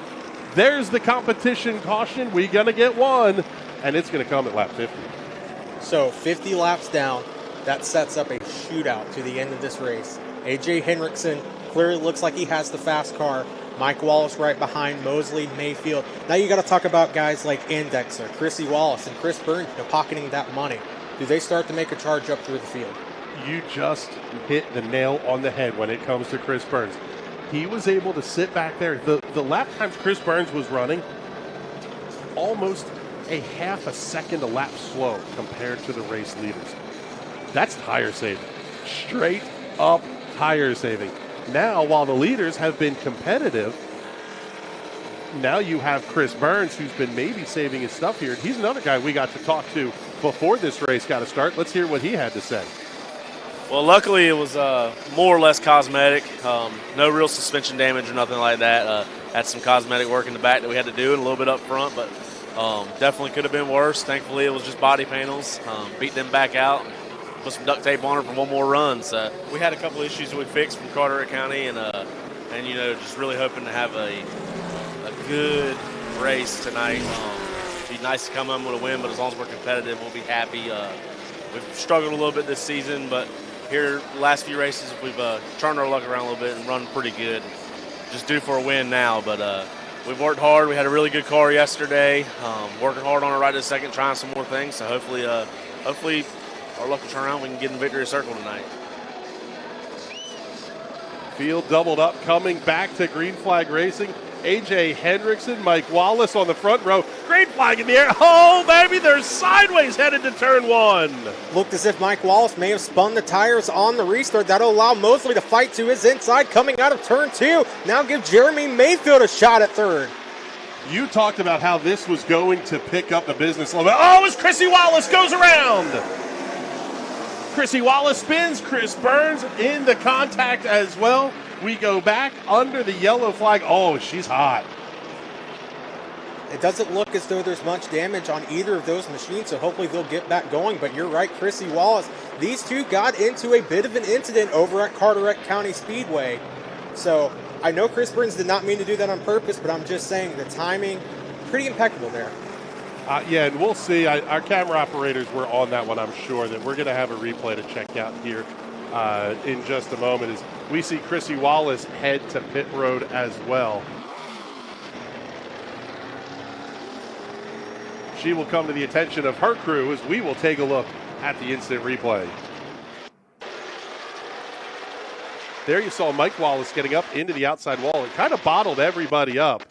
There's the competition caution. We're going to get one, and it's going to come at lap 50. So 50 laps down, that sets up a shootout to the end of this race. A.J. Hendrickson clearly looks like he has the fast car. Mike Wallace right behind Mosley, Mayfield. Now you got to talk about guys like Indexer, Chrissy Wallace, and Chris Burns, pocketing that money. Do they start to make a charge up through the field? You just hit the nail on the head when it comes to Chris Burns. He was able to sit back there. The lap times Chris Burns was running, almost a half a second a lap slow compared to the race leaders. That's tire saving. Straight up tire saving. Now, while the leaders have been competitive, now you have Chris Burns, who's been maybe saving his stuff here. He's another guy we got to talk to before this race got to start. Let's hear what he had to say. Well, luckily it was more or less cosmetic. No real suspension damage or nothing like that. Had some cosmetic work in the back that we had to do and a little bit up front, but definitely could have been worse. Thankfully, it was just body panels. Beat them back out. Put some duct tape on her for one more run. So we had a couple issues we fixed from Carteret County, and and just really hoping to have a good race tonight. It'd be nice to come home with a win, but as long as we're competitive, we'll be happy. We've struggled a little bit this season, but here the last few races we've turned our luck around a little bit and run pretty good. Just due for a win now, but we've worked hard. We had a really good car yesterday. Working hard on it right this second, trying some more things. So hopefully our luck will turn around. We can get in the victory circle tonight. Field doubled up, coming back to green flag racing. A.J. Hendrickson, Mike Wallace on the front row. Green flag in the air. Oh, baby, they're sideways headed to turn one. Looked as if Mike Wallace may have spun the tires on the restart. That'll allow Mosley to fight to his inside coming out of turn two. Now give Jeremy Mayfield a shot at third. You talked about how this was going to pick up the business a little bit. Oh, as Chrissy Wallace goes around. Chrissy Wallace spins. Chris Burns in the contact as well. We go back under the yellow flag. Oh, she's hot. It doesn't look as though there's much damage on either of those machines, so hopefully they'll get back going. But you're right, Chrissy Wallace. These two got into a bit of an incident over at Carteret County Speedway. So I know Chris Burns did not mean to do that on purpose, but I'm just saying the timing, pretty impeccable there. Yeah, and we'll see. Our camera operators were on that one, I'm sure, that we're going to have a replay to check out here in just a moment as we see Chrissy Wallace head to pit road as well. She will come to the attention of her crew as we will take a look at the instant replay. There you saw Mike Wallace getting up into the outside wall and kind of bottled everybody up.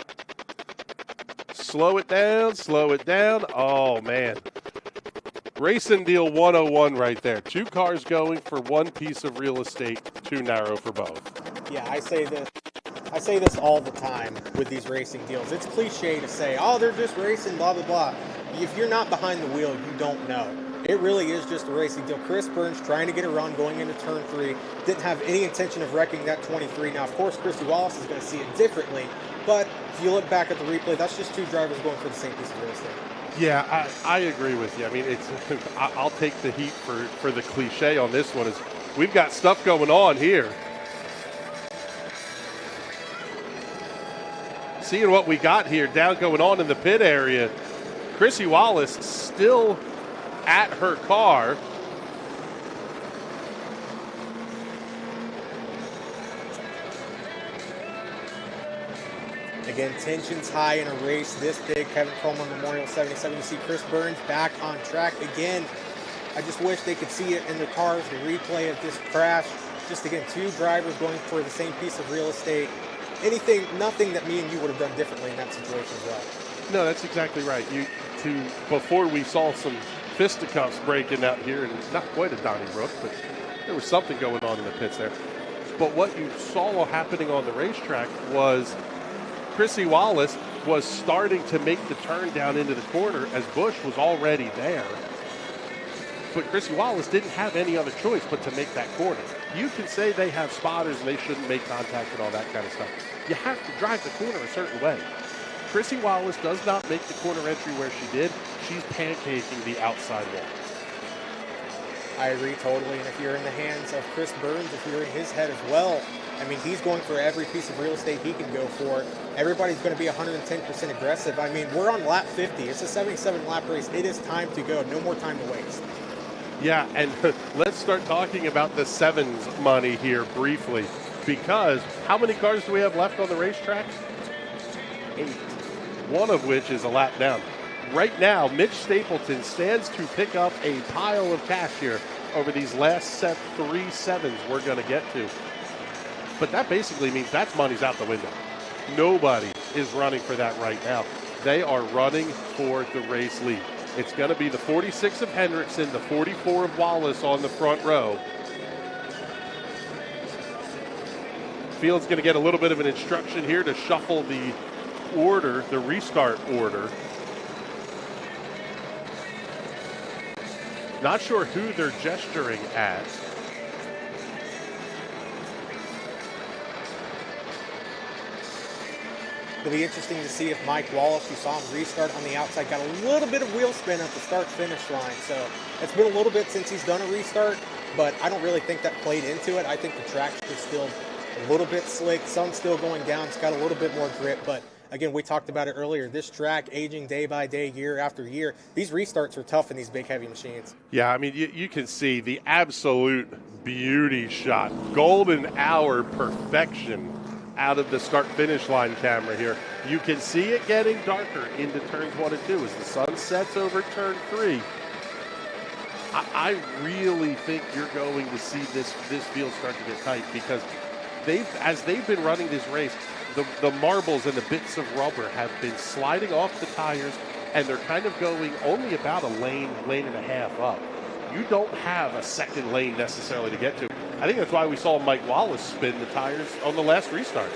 Slow it down, slow it down. Oh, man. Racing deal 101 right there. Two cars going for one piece of real estate, too narrow for both. Yeah, I say this all the time with these racing deals. It's cliche to say, oh, they're just racing, blah, blah, blah. If you're not behind the wheel, you don't know. It really is just a racing deal. Chris Burns trying to get a run going into turn 3. Didn't have any intention of wrecking that 23. Now, of course, Chrissy Wallace is going to see it differently. But if you look back at the replay, that's just two drivers going for the same piece of real estate. Yeah, I agree with you. I mean, I'll take the heat for the cliche on this one. Is we've got stuff going on here. Seeing what we got here down going on in the pit area. Chrissy Wallace still at her car. Again, tensions high in a race this big. Kevin Kromer Memorial 77. You see Chris Burns back on track again. I just wish they could see it in their cars, the replay of this crash. Just again, two drivers going for the same piece of real estate. Nothing that me and you would have done differently in that situation as well. No, that's exactly right. Before we saw some fisticuffs breaking out here, and not quite a Donnybrook, but there was something going on in the pits there. But what you saw happening on the racetrack was Chrissy Wallace was starting to make the turn down into the corner as Busch was already there. But Chrissy Wallace didn't have any other choice but to make that corner. You can say they have spotters and they shouldn't make contact and all that kind of stuff. You have to drive the corner a certain way. Chrissy Wallace does not make the corner entry where she did. She's pancaking the outside wall. I agree totally, and if you're in the hands of Chris Burns, if you're in his head as well, I mean, he's going for every piece of real estate he can go for. Everybody's going to be 110% aggressive. I mean, we're on lap 50. It's a 77-lap race. It is time to go. No more time to waste. Yeah, and let's start talking about the sevens money here briefly, because how many cars do we have left on the racetrack? 8. One of which is a lap down. Right now, Mitch Stapleton stands to pick up a pile of cash here over these last 3 sevens we're going to get to. But that basically means that money's out the window. Nobody is running for that right now. They are running for the race lead. It's going to be the 46 of Hendrickson, the 44 of Wallace on the front row. Field's going to get a little bit of an instruction here to shuffle the order, the restart order. Not sure who they're gesturing at. It'll be interesting to see if Mike Wallace, you saw him restart on the outside, got a little bit of wheel spin at the start-finish line. So it's been a little bit since he's done a restart, but I don't really think that played into it. I think the track should still A little bit slick, some still going down. It's got a little bit more grip, but again, we talked about it earlier. This track aging day by day, year after year. These restarts are tough in these big, heavy machines. Yeah, I mean, you can see the absolute beauty shot. Golden hour perfection out of the start-finish line camera here. You can see it getting darker into turns 1 and 2 as the sun sets over turn 3. I really think you're going to see this field start to get tight because as they've been running this race, the marbles and the bits of rubber have been sliding off the tires, and they're kind of going only about a lane and a half up. You don't have a second lane necessarily to get to. I think that's why we saw Mike Wallace spin the tires on the last restart.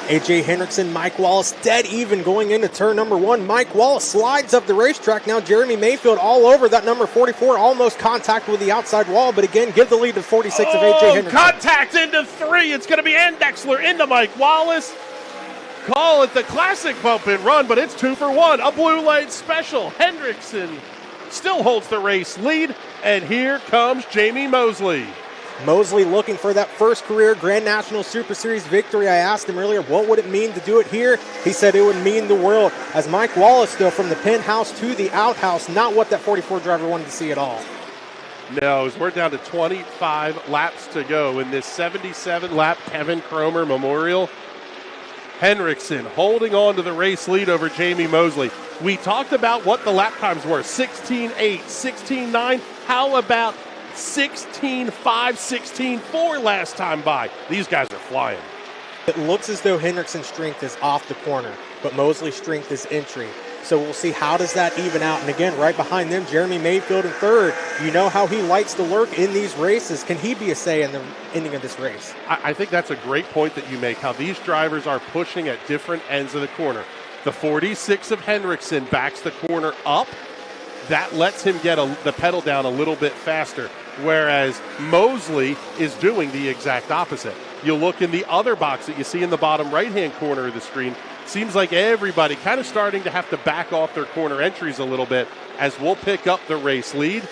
A.J. Hendrickson, Mike Wallace dead even going into turn number 1. Mike Wallace slides up the racetrack. Now Jeremy Mayfield all over that number 44. Almost contact with the outside wall, but again, give the lead to 46 of A.J. Hendrickson. Contact into 3. It's going to be Andexler into Mike Wallace. Call it the classic bump and run, but it's 2 for 1. A blue light special. Hendrickson still holds the race lead, and here comes Jamie Mosley. Mosley looking for that first career Grand National Super Series victory. I asked him earlier, what would it mean to do it here? He said it would mean the world. As Mike Wallace, though, from the penthouse to the outhouse, not what that 44 driver wanted to see at all. No, as we're down to 25 laps to go in this 77-lap Kevin Kromer Memorial. Hendrickson holding on to the race lead over Jamie Mosley. We talked about what the lap times were, 16.8, 16.9. How about 16.5, 16.4 last time by? These guys are flying. It looks as though Hendrickson's strength is off the corner, but Mosley's strength is entry. So we'll see how does that even out. And again, right behind them, Jeremy Mayfield in third. You know how he likes to lurk in these races. Can he be a say in the ending of this race? I think that's a great point that you make, how these drivers are pushing at different ends of the corner. The 46 of Hendrickson backs the corner up. That lets him get the pedal down a little bit faster, whereas Mosley is doing the exact opposite. You look in the other box that you see in the bottom right-hand corner of the screen, seems like everybody kind of starting to have to back off their corner entries a little bit as we'll pick up the race lead.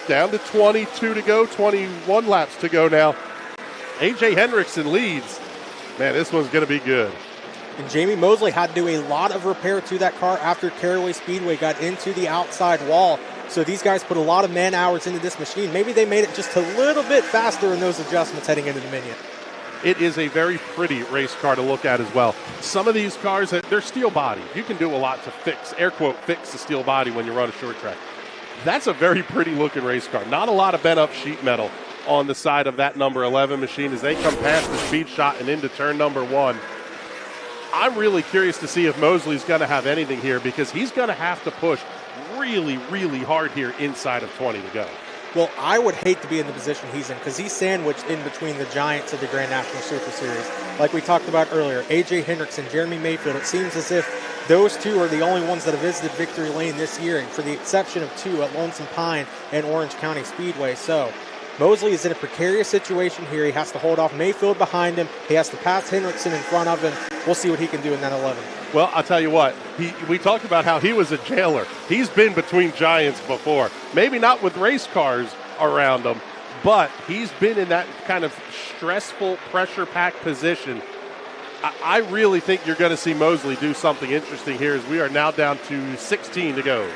Down to 22 to go, 21 laps to go now. A.J. Hendrickson leads. Man, this one's going to be good. And Jamie Mosley had to do a lot of repair to that car after Caraway Speedway got into the outside wall. So these guys put a lot of man hours into this machine. Maybe they made it just a little bit faster in those adjustments heading into Dominion. It is a very pretty race car to look at as well. Some of these cars, they're steel body. You can do a lot to fix, air quote, fix the steel body when you run a short track. That's a very pretty looking race car. Not a lot of bent up sheet metal on the side of that number 11 machine as they come past the speed shot and into turn number 1. I'm really curious to see if Mosley's going to have anything here because he's going to have to push really, really hard here inside of 20 to go. Well, I would hate to be in the position he's in because he's sandwiched in between the giants of the Grand National Super Series. Like we talked about earlier, A.J. Hendrickson, Jeremy Mayfield, it seems as if those two are the only ones that have visited Victory Lane this year, and for the exception of 2 at Lonesome Pine and Orange County Speedway. So Mosley is in a precarious situation here. He has to hold off Mayfield behind him. He has to pass Hendrickson in front of him. We'll see what he can do in that 11. Well, I'll tell you what, we talked about how he was a jailer. He's been between giants before. Maybe not with race cars around him, but he's been in that kind of stressful, pressure-packed position. I really think you're going to see Mosley do something interesting here as we are now down to 16 to go.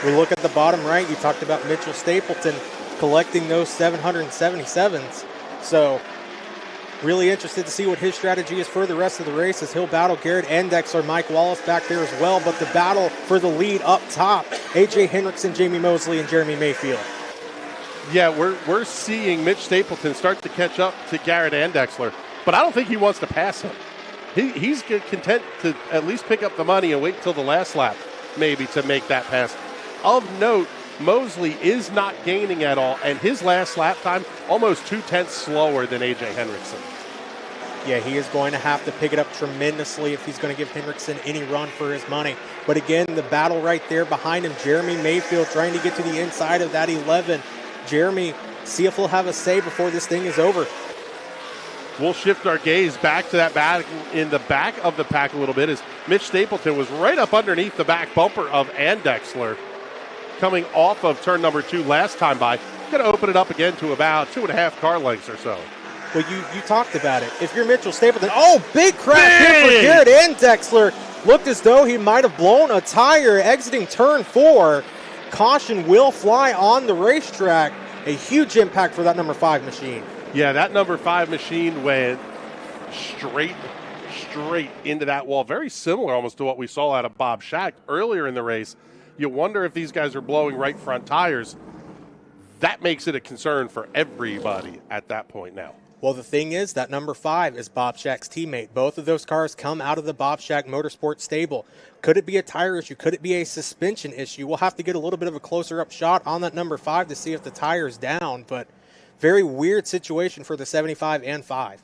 We look at the bottom right. You talked about Mitchell Stapleton collecting those 777s. So really interested to see what his strategy is for the rest of the race as he'll battle Garrett Andexler, Mike Wallace back there as well. But the battle for the lead up top, A.J. Hendrickson, Jamie Mosley, and Jeremy Mayfield. Yeah, we're seeing Mitch Stapleton start to catch up to Garrett Andexler, but I don't think he wants to pass him. He's content to at least pick up the money and wait until the last lap maybe to make that pass. Of note, Mosley is not gaining at all, and his last lap time almost 0.2 slower than A.J. Hendrickson. Yeah, he is going to have to pick it up tremendously if he's going to give Hendrickson any run for his money. But again, the battle right there behind him, Jeremy Mayfield trying to get to the inside of that 11. Jeremy, see if he'll have a say before this thing is over. We'll shift our gaze back to that back in the back of the pack a little bit as Mitch Stapleton was right up underneath the back bumper of Andexler coming off of turn number 2 last time by. going to open it up again to about 2.5 car lengths or so. Well, you talked about it. If you're Mitchell Stapleton, big crash here for Garrett Andexler. Looked as though he might have blown a tire exiting turn 4. Caution will fly on the racetrack. A huge impact for that number 5 machine. Yeah, that number 5 machine went straight into that wall. Very similar almost to what we saw out of Bob Schacht earlier in the race. You wonder if these guys are blowing right front tires. That makes it a concern for everybody at that point now. Well, the thing is that number 5 is Bob Schacht's teammate. Both of those cars come out of the Bob Schacht Motorsports stable. Could it be a tire issue? Could it be a suspension issue? We'll have to get a little bit of a closer up shot on that number 5 to see if the tire's down, but very weird situation for the 75 and 5.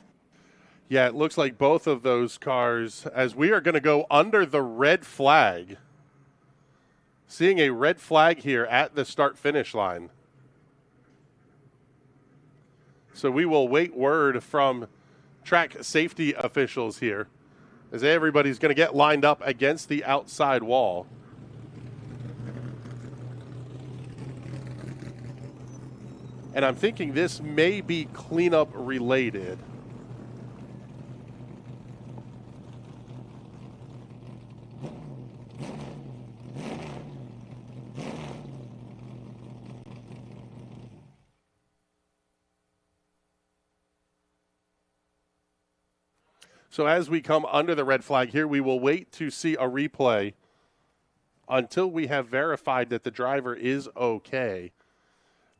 Yeah, it looks like both of those cars, as we are going to go under the red flag, seeing a red flag here at the start-finish line. So we will wait word from track safety officials here as everybody's going to get lined up against the outside wall. And I'm thinking this may be cleanup related. So as we come under the red flag here, we will wait to see a replay until we have verified that the driver is okay.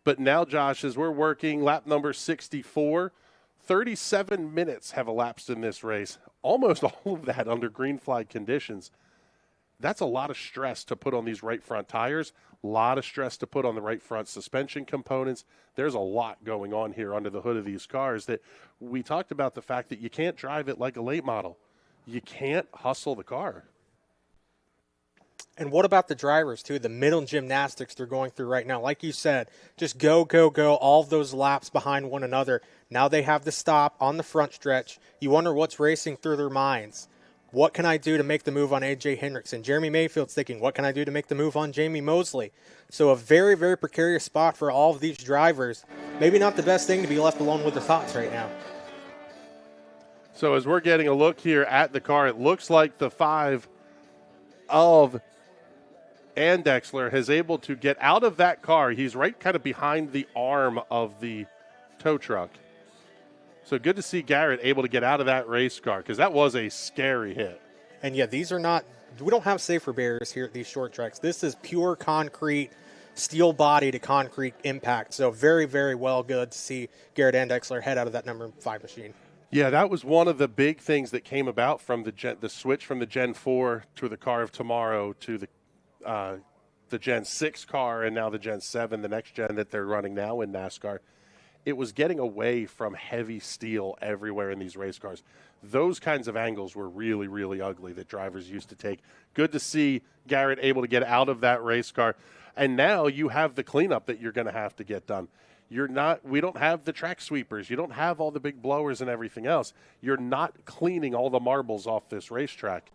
But now, Josh, as we're working lap number 64, 37 minutes have elapsed in this race. Almost all of that under green flag conditions. That's a lot of stress to put on these right front tires, a lot of stress to put on the right front suspension components. There's a lot going on here under the hood of these cars that we talked about the fact that you can't drive it like a late model. You can't hustle the car. And what about the drivers, too? The mental gymnastics they're going through right now. Like you said, just go, all of those laps behind one another. Now they have to stop on the front stretch. You wonder what's racing through their minds. What can I do to make the move on A.J. Hendrickson? Jeremy Mayfield's thinking, what can I do to make the move on Jamie Mosley? So a very, very precarious spot for all of these drivers. Maybe not the best thing to be left alone with their thoughts right now. So as we're getting a look here at the car, it looks like the 5 of Andexler is able to get out of that car. He's right kind of behind the arm of the tow truck. So good to see Garrett able to get out of that race car because that was a scary hit. And yeah, these are not, we don't have safer barriers here at these short tracks. This is pure concrete, steel body to concrete impact. So very, very well good to see Garrett Andexler head out of that number 5 machine. Yeah, that was one of the big things that came about from the switch from the Gen 4 to the car of tomorrow to the Gen 6 car and now the Gen 7, the next gen that they're running now in NASCAR. It was getting away from heavy steel everywhere in these race cars. Those kinds of angles were really, really ugly that drivers used to take. Good to see Garrett able to get out of that race car. And now you have the cleanup that you're going to have to get done. We don't have the track sweepers. You don't have all the big blowers and everything else. You're not cleaning all the marbles off this racetrack.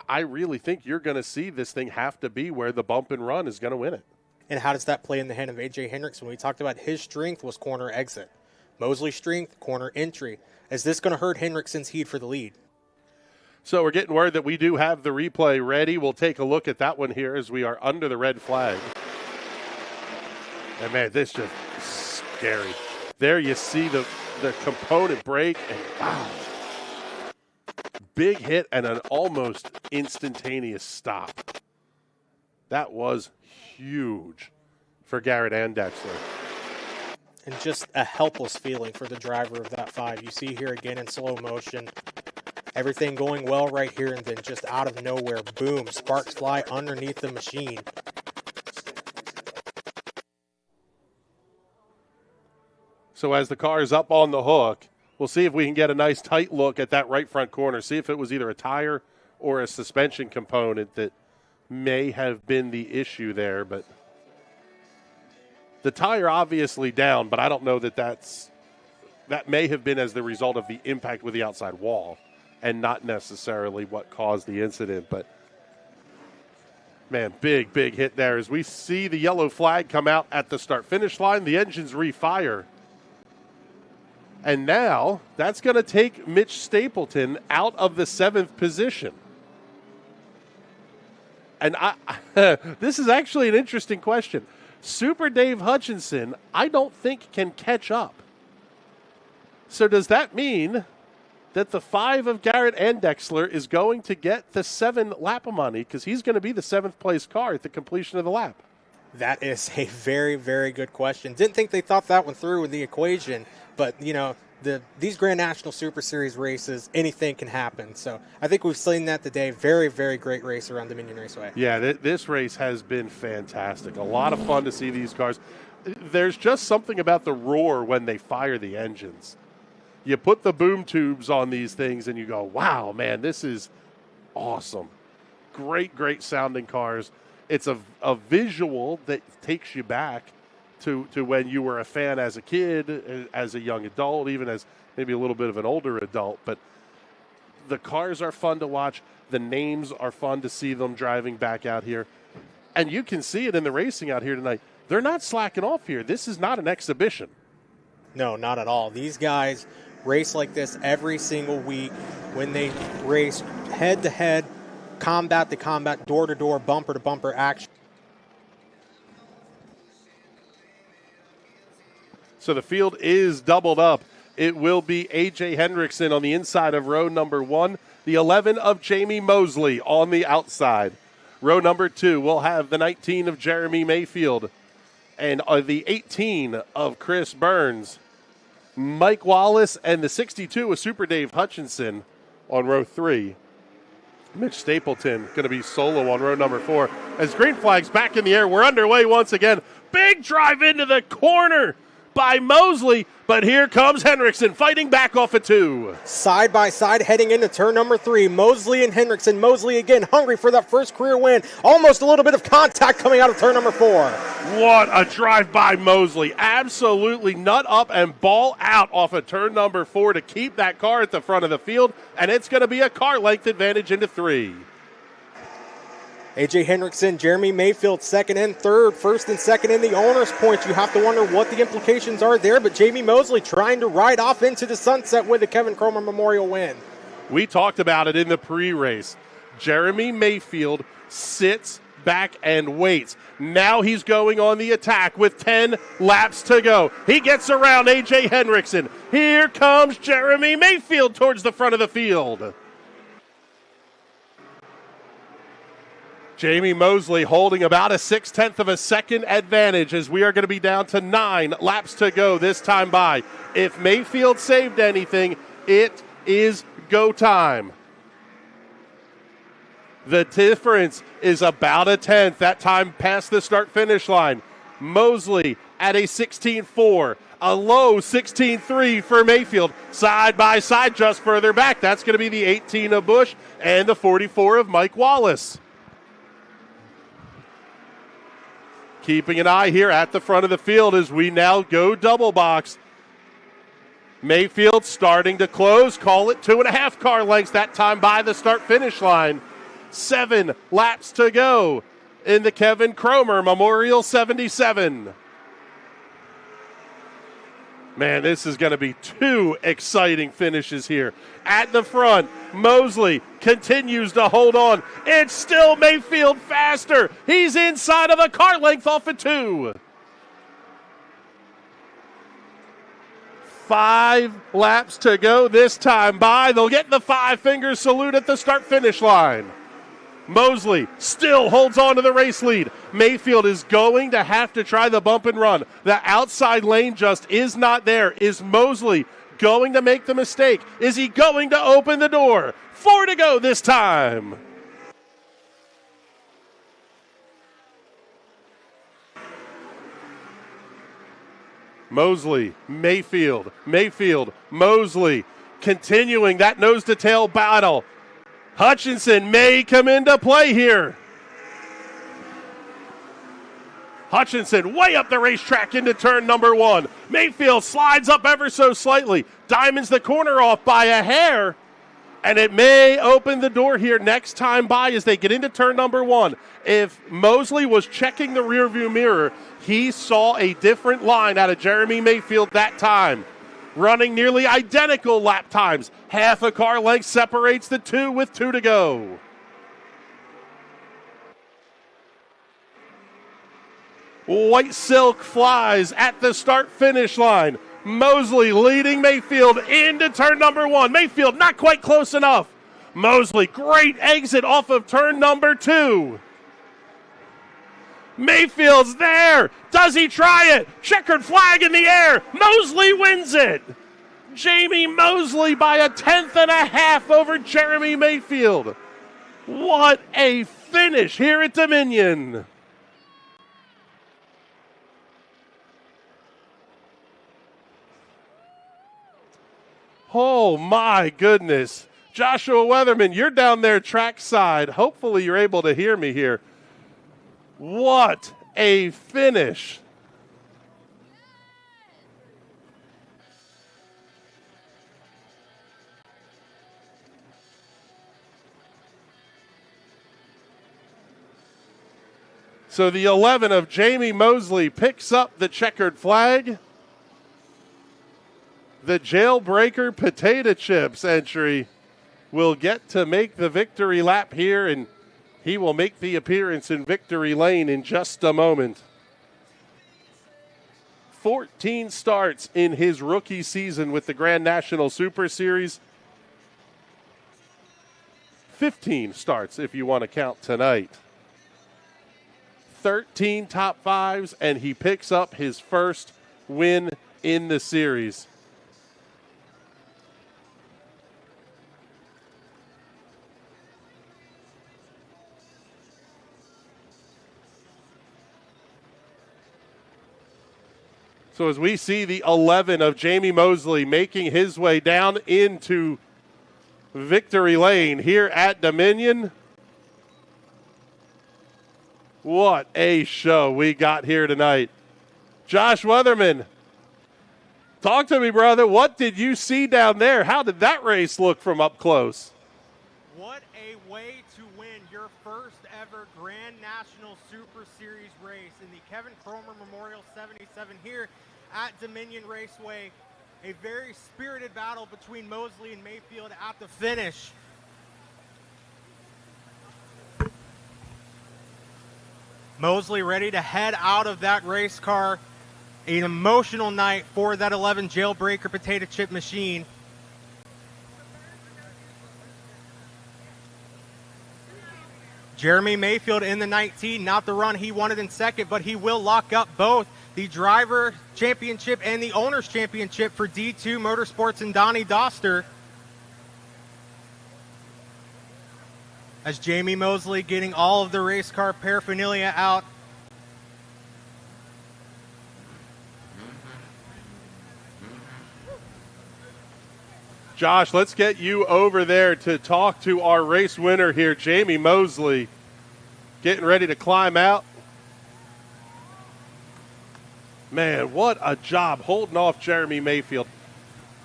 I really think you're going to see this thing have to be where the bump and run is going to win it. And how does that play in the hand of A.J. Hendrickson? We talked about his strength was corner exit. Mosley's strength, corner entry. Is this going to hurt Hendrickson's heat for the lead? So we're getting word that we do have the replay ready. We'll take a look at that one here as we are under the red flag. And, man, this just scary. There you see the component break. And, wow. Big hit and an almost instantaneous stop. That was huge for Garrett Andexler. And just a helpless feeling for the driver of that 5. You see here again in slow motion. Everything going well right here, and then just out of nowhere, boom, sparks fly underneath the machine. So as the car is up on the hook, we'll see if we can get a nice tight look at that right front corner, see if it was either a tire or a suspension component that may have been the issue there. But the tire obviously down, but I don't know that may have been as the result of the impact with the outside wall and not necessarily what caused the incident. But Man, big hit there as we see the yellow flag come out at the start-finish line. The engines refire. And now that's going to take Mitch Stapleton out of the 7th position. And this is actually an interesting question. Super Dave Hutchinson, I don't think can catch up. So does that mean that the 5 of Garrett Andexler is going to get the 7 lap money because he's going to be the 7th place car at the completion of the lap? That is a very, very good question. Didn't think they thought that one through with the equation, but, these Grand National Super Series races, anything can happen. So I think we've seen that today. Very, very great race around Dominion Raceway. Yeah, this race has been fantastic. A lot of fun to see these cars. There's just something about the roar when they fire the engines. You put the boom tubes on these things and you go, wow, man, this is awesome. Great sounding cars. It's a visual that takes you back to when you were a fan as a kid, as a young adult, even as maybe a little bit of an older adult. But the cars are fun to watch. The names are fun to see them driving back out here. And you can see it in the racing out here tonight. They're not slacking off here. This is not an exhibition. No, not at all. These guys race like this every single week when they race head-to-head, combat-to-combat, door-to-door, bumper-to-bumper action. So the field is doubled up. It will be A.J. Hendrickson on the inside of row number 1, the 11 of Jamie Mosley on the outside. Row number 2 will have the 19 of Jeremy Mayfield and the 18 of Chris Burns. Mike Wallace and the 62 of Super Dave Hutchinson on row 3. Mitch Stapleton going to be solo on row number 4. As green flag's back in the air, we're underway once again. Big drive into the corner by Mosley, but here comes Hendrickson fighting back off of 2. Side by side heading into turn number 3. Mosley and Hendrickson. Mosley again hungry for that first career win. Almost a little bit of contact coming out of turn number 4. What a drive by Mosley. Absolutely nut up and ball out off of turn number 4 to keep that car at the front of the field, and it's going to be a car length advantage into 3. A.J. Hendrickson, Jeremy Mayfield, second and third, first and second in the owner's points. You have to wonder what the implications are there, but Jamie Mosley trying to ride off into the sunset with the Kevin Kromer Memorial win. We talked about it in the pre-race. Jeremy Mayfield sits back and waits. Now he's going on the attack with 10 laps to go. He gets around A.J. Hendrickson. Here comes Jeremy Mayfield towards the front of the field. Jamie Mosley holding about a 0.6 of a second advantage as we are going to be down to 9 laps to go this time by. If Mayfield saved anything, it is go time. The difference is about a 1/10. That time past the start-finish line. Mosley at a 16.4. A low 16.3 for Mayfield. Side by side just further back. That's going to be the 18 of Busch and the 44 of Mike Wallace. Keeping an eye here at the front of the field as we now go double box. Mayfield starting to close. Call it 2.5 car lengths that time by the start-finish line. 7 laps to go in the Kevin Kromer Memorial 77. Man, this is going to be 2 exciting finishes here. At the front, Mosley continues to hold on. It's still Mayfield faster. He's inside of a car length off of 2. 5 laps to go this time by. They'll get the 5-finger salute at the start-finish line. Mosley still holds on to the race lead. Mayfield is going to have to try the bump and run. The outside lane just is not there. Is Mosley going to make the mistake? Is he going to open the door? 4 to go this time. Mosley, Mayfield, Mosley, continuing that nose-to-tail battle. Hutchinson may come into play here. Hutchinson way up the racetrack into turn number 1. Mayfield slides up ever so slightly. Diamonds the corner off by a hair. And it may open the door here next time by as they get into turn number 1. If Mosley was checking the rearview mirror, he saw a different line out of Jeremy Mayfield that time. Running nearly identical lap times. Half a car length separates the two with 2 to go. White silk flies at the start-finish line. Mosley leading Mayfield into turn number 1. Mayfield not quite close enough. Mosley, great exit off of turn number 2. Mayfield's there. Does he try it? Checkered flag in the air. Mosley wins it. Jamie Mosley by 1/10 and a half over Jeremy Mayfield. What a finish here at Dominion. Oh, my goodness. Joshua Weatherman, you're down there trackside. Hopefully you're able to hear me here. What a finish. So the 11 of Jamie Mosley picks up the checkered flag. The Jailbreaker Potato Chips entry will get to make the victory lap here, and he will make the appearance in victory lane in just a moment. 14 starts in his rookie season with the Grand National Super Series. 15 starts if you want to count tonight. 13 top fives, and he picks up his first win in the series. So as we see the 11 of Jamie Mosley making his way down into victory lane here at Dominion. What a show we got here tonight. Josh Weatherman, talk to me, brother. What did you see down there? How did that race look from up close? What a way to win your first ever Grand National Super Series race in the Kevin Kromer Memorial 77 here at Dominion Raceway. A very spirited battle between Mosley and Mayfield at the finish. Mosley ready to head out of that race car. An emotional night for that 11 Jailbreaker Potato Chip machine. Jeremy Mayfield in the 19, not the run he wanted in second, but he will lock up both the driver championship and the owner's championship for D2 Motorsports and Donnie Doster. As Jamie Mosley getting all of the race car paraphernalia out. Josh, let's get you over there to talk to our race winner here, Jamie Mosley, getting ready to climb out. Man, what a job holding off Jeremy Mayfield.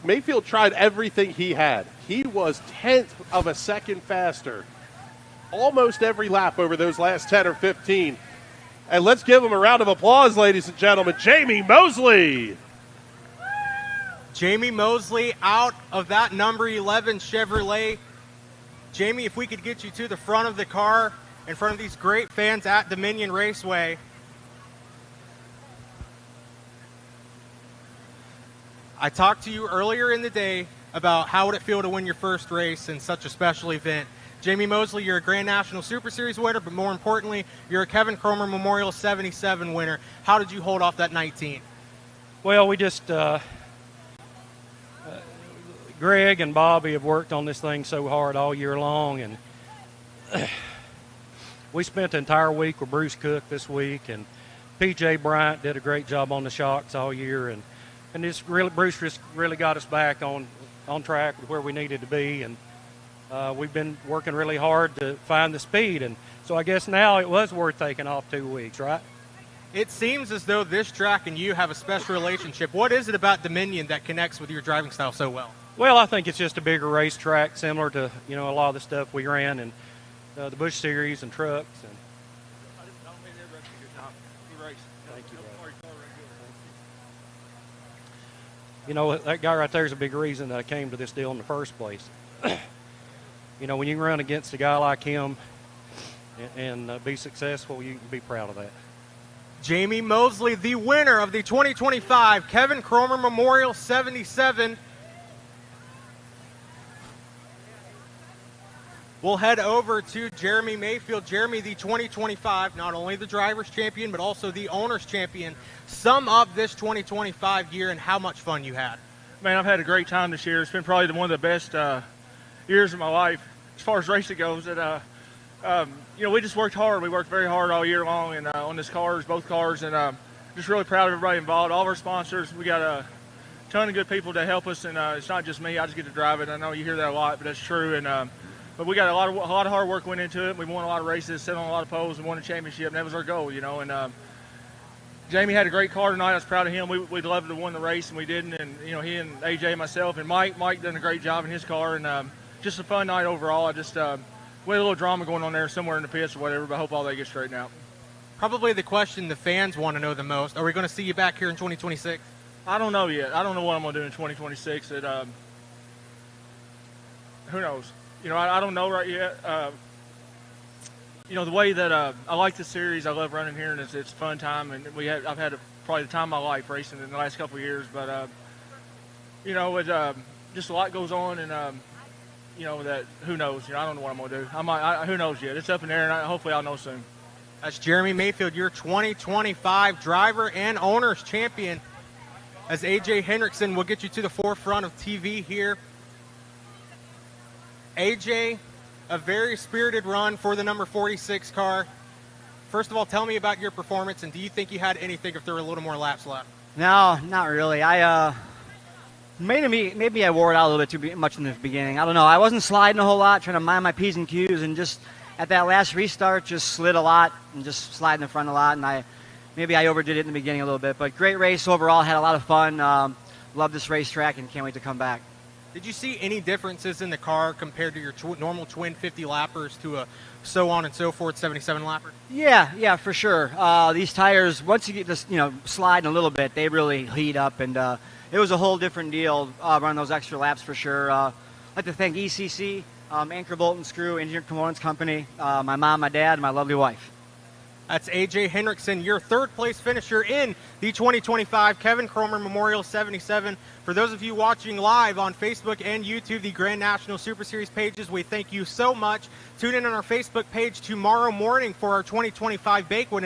Mayfield tried everything he had. He was 1/10 of a second faster almost every lap over those last 10 or 15. And let's give him a round of applause, ladies and gentlemen. Jamie Mosley. Jamie Mosley out of that number 11 Chevrolet. Jamie, if we could get you to the front of the car in front of these great fans at Dominion Raceway. I talked to you earlier in the day about how would it feel to win your first race in such a special event. Jamie Mosley, you're a Grand National Super Series winner, but more importantly, you're a Kevin Kromer Memorial 77 winner. How did you hold off that 19? Well, we just, Greg and Bobby have worked on this thing so hard all year long, and we spent the entire week with Bruce Cook this week, and P.J. Bryant did a great job on the shocks all year, and this really, Bruce just really got us back on track with where we needed to be, and we've been working really hard to find the speed, and so I guess now it was worth taking off 2 weeks, right? It seems as though this track and you have a special relationship. What is it about Dominion that connects with your driving style so well? Well, I think it's just a bigger racetrack, similar to a lot of the stuff we ran in the Busch Series and trucks. And thank you, brother. That guy right there is a big reason that I came to this deal in the first place. When you can run against a guy like him and be successful, you can be proud of that. Jamie Mosley, the winner of the 2025 Kevin Kromer Memorial 77. We'll head over to Jeremy Mayfield. Jeremy, the 2025, not only the driver's champion, but also the owner's champion. Sum up this 2025 year and how much fun you had. Man, I've had a great time this year. It's been probably one of the best years of my life as far as racing goes. And, we just worked hard. We worked very hard all year long and on this cars, both cars, and just really proud of everybody involved, all of our sponsors. We got a ton of good people to help us, and it's not just me. I just get to drive it. I know you hear that a lot, but that's true. And but we got a lot of hard work went into it. We won a lot of races, set on a lot of poles, and won a championship, and that was our goal, And Jamie had a great car tonight. I was proud of him. We'd love to win the race, and we didn't. And he and AJ, myself, and Mike done a great job in his car, and just a fun night overall. We had a little drama going on there somewhere in the pits or whatever, but I hope all that gets straightened out. Probably the question the fans want to know the most. Are we going to see you back here in 2026? I don't know yet. I don't know what I'm going to do in 2026. Who knows? I don't know right yet. The way that I like the series, I love running here, and it's a fun time. And I've had probably the time of my life racing in the last couple of years. But just a lot goes on, and that who knows? I don't know what I'm going to do. Who knows yet? It's up in there, and hopefully I'll know soon. That's Jeremy Mayfield, your 2025 driver and owner's champion. As AJ Hendrickson will get you to the forefront of TV here. AJ, a very spirited run for the number 46 car. First of all, tell me about your performance, and do you think you had anything if there were a little more laps left? No, not really. Maybe I wore it out a little bit too much in the beginning. I don't know. I wasn't sliding a whole lot, trying to mind my P's and Q's, and just at that last restart, just slid a lot and just slid in the front a lot, and maybe I overdid it in the beginning a little bit. But great race overall, had a lot of fun. Love this racetrack and can't wait to come back. Did you see any differences in the car compared to your normal twin 50 lappers to a so on and so forth 77 lapper? Yeah, for sure. These tires, once you get this, sliding a little bit, they really heat up, and it was a whole different deal running those extra laps for sure. I'd like to thank ECC, Anchor Bolt and Screw Engineered Components Company, my mom, my dad, and my lovely wife. That's AJ Hendrickson, your third place finisher in the 2025 Kevin Kromer Memorial 77. For those of you watching live on Facebook and YouTube, the Grand National Super Series pages, we thank you so much. Tune in on our Facebook page tomorrow morning for our 2025 Bake Win.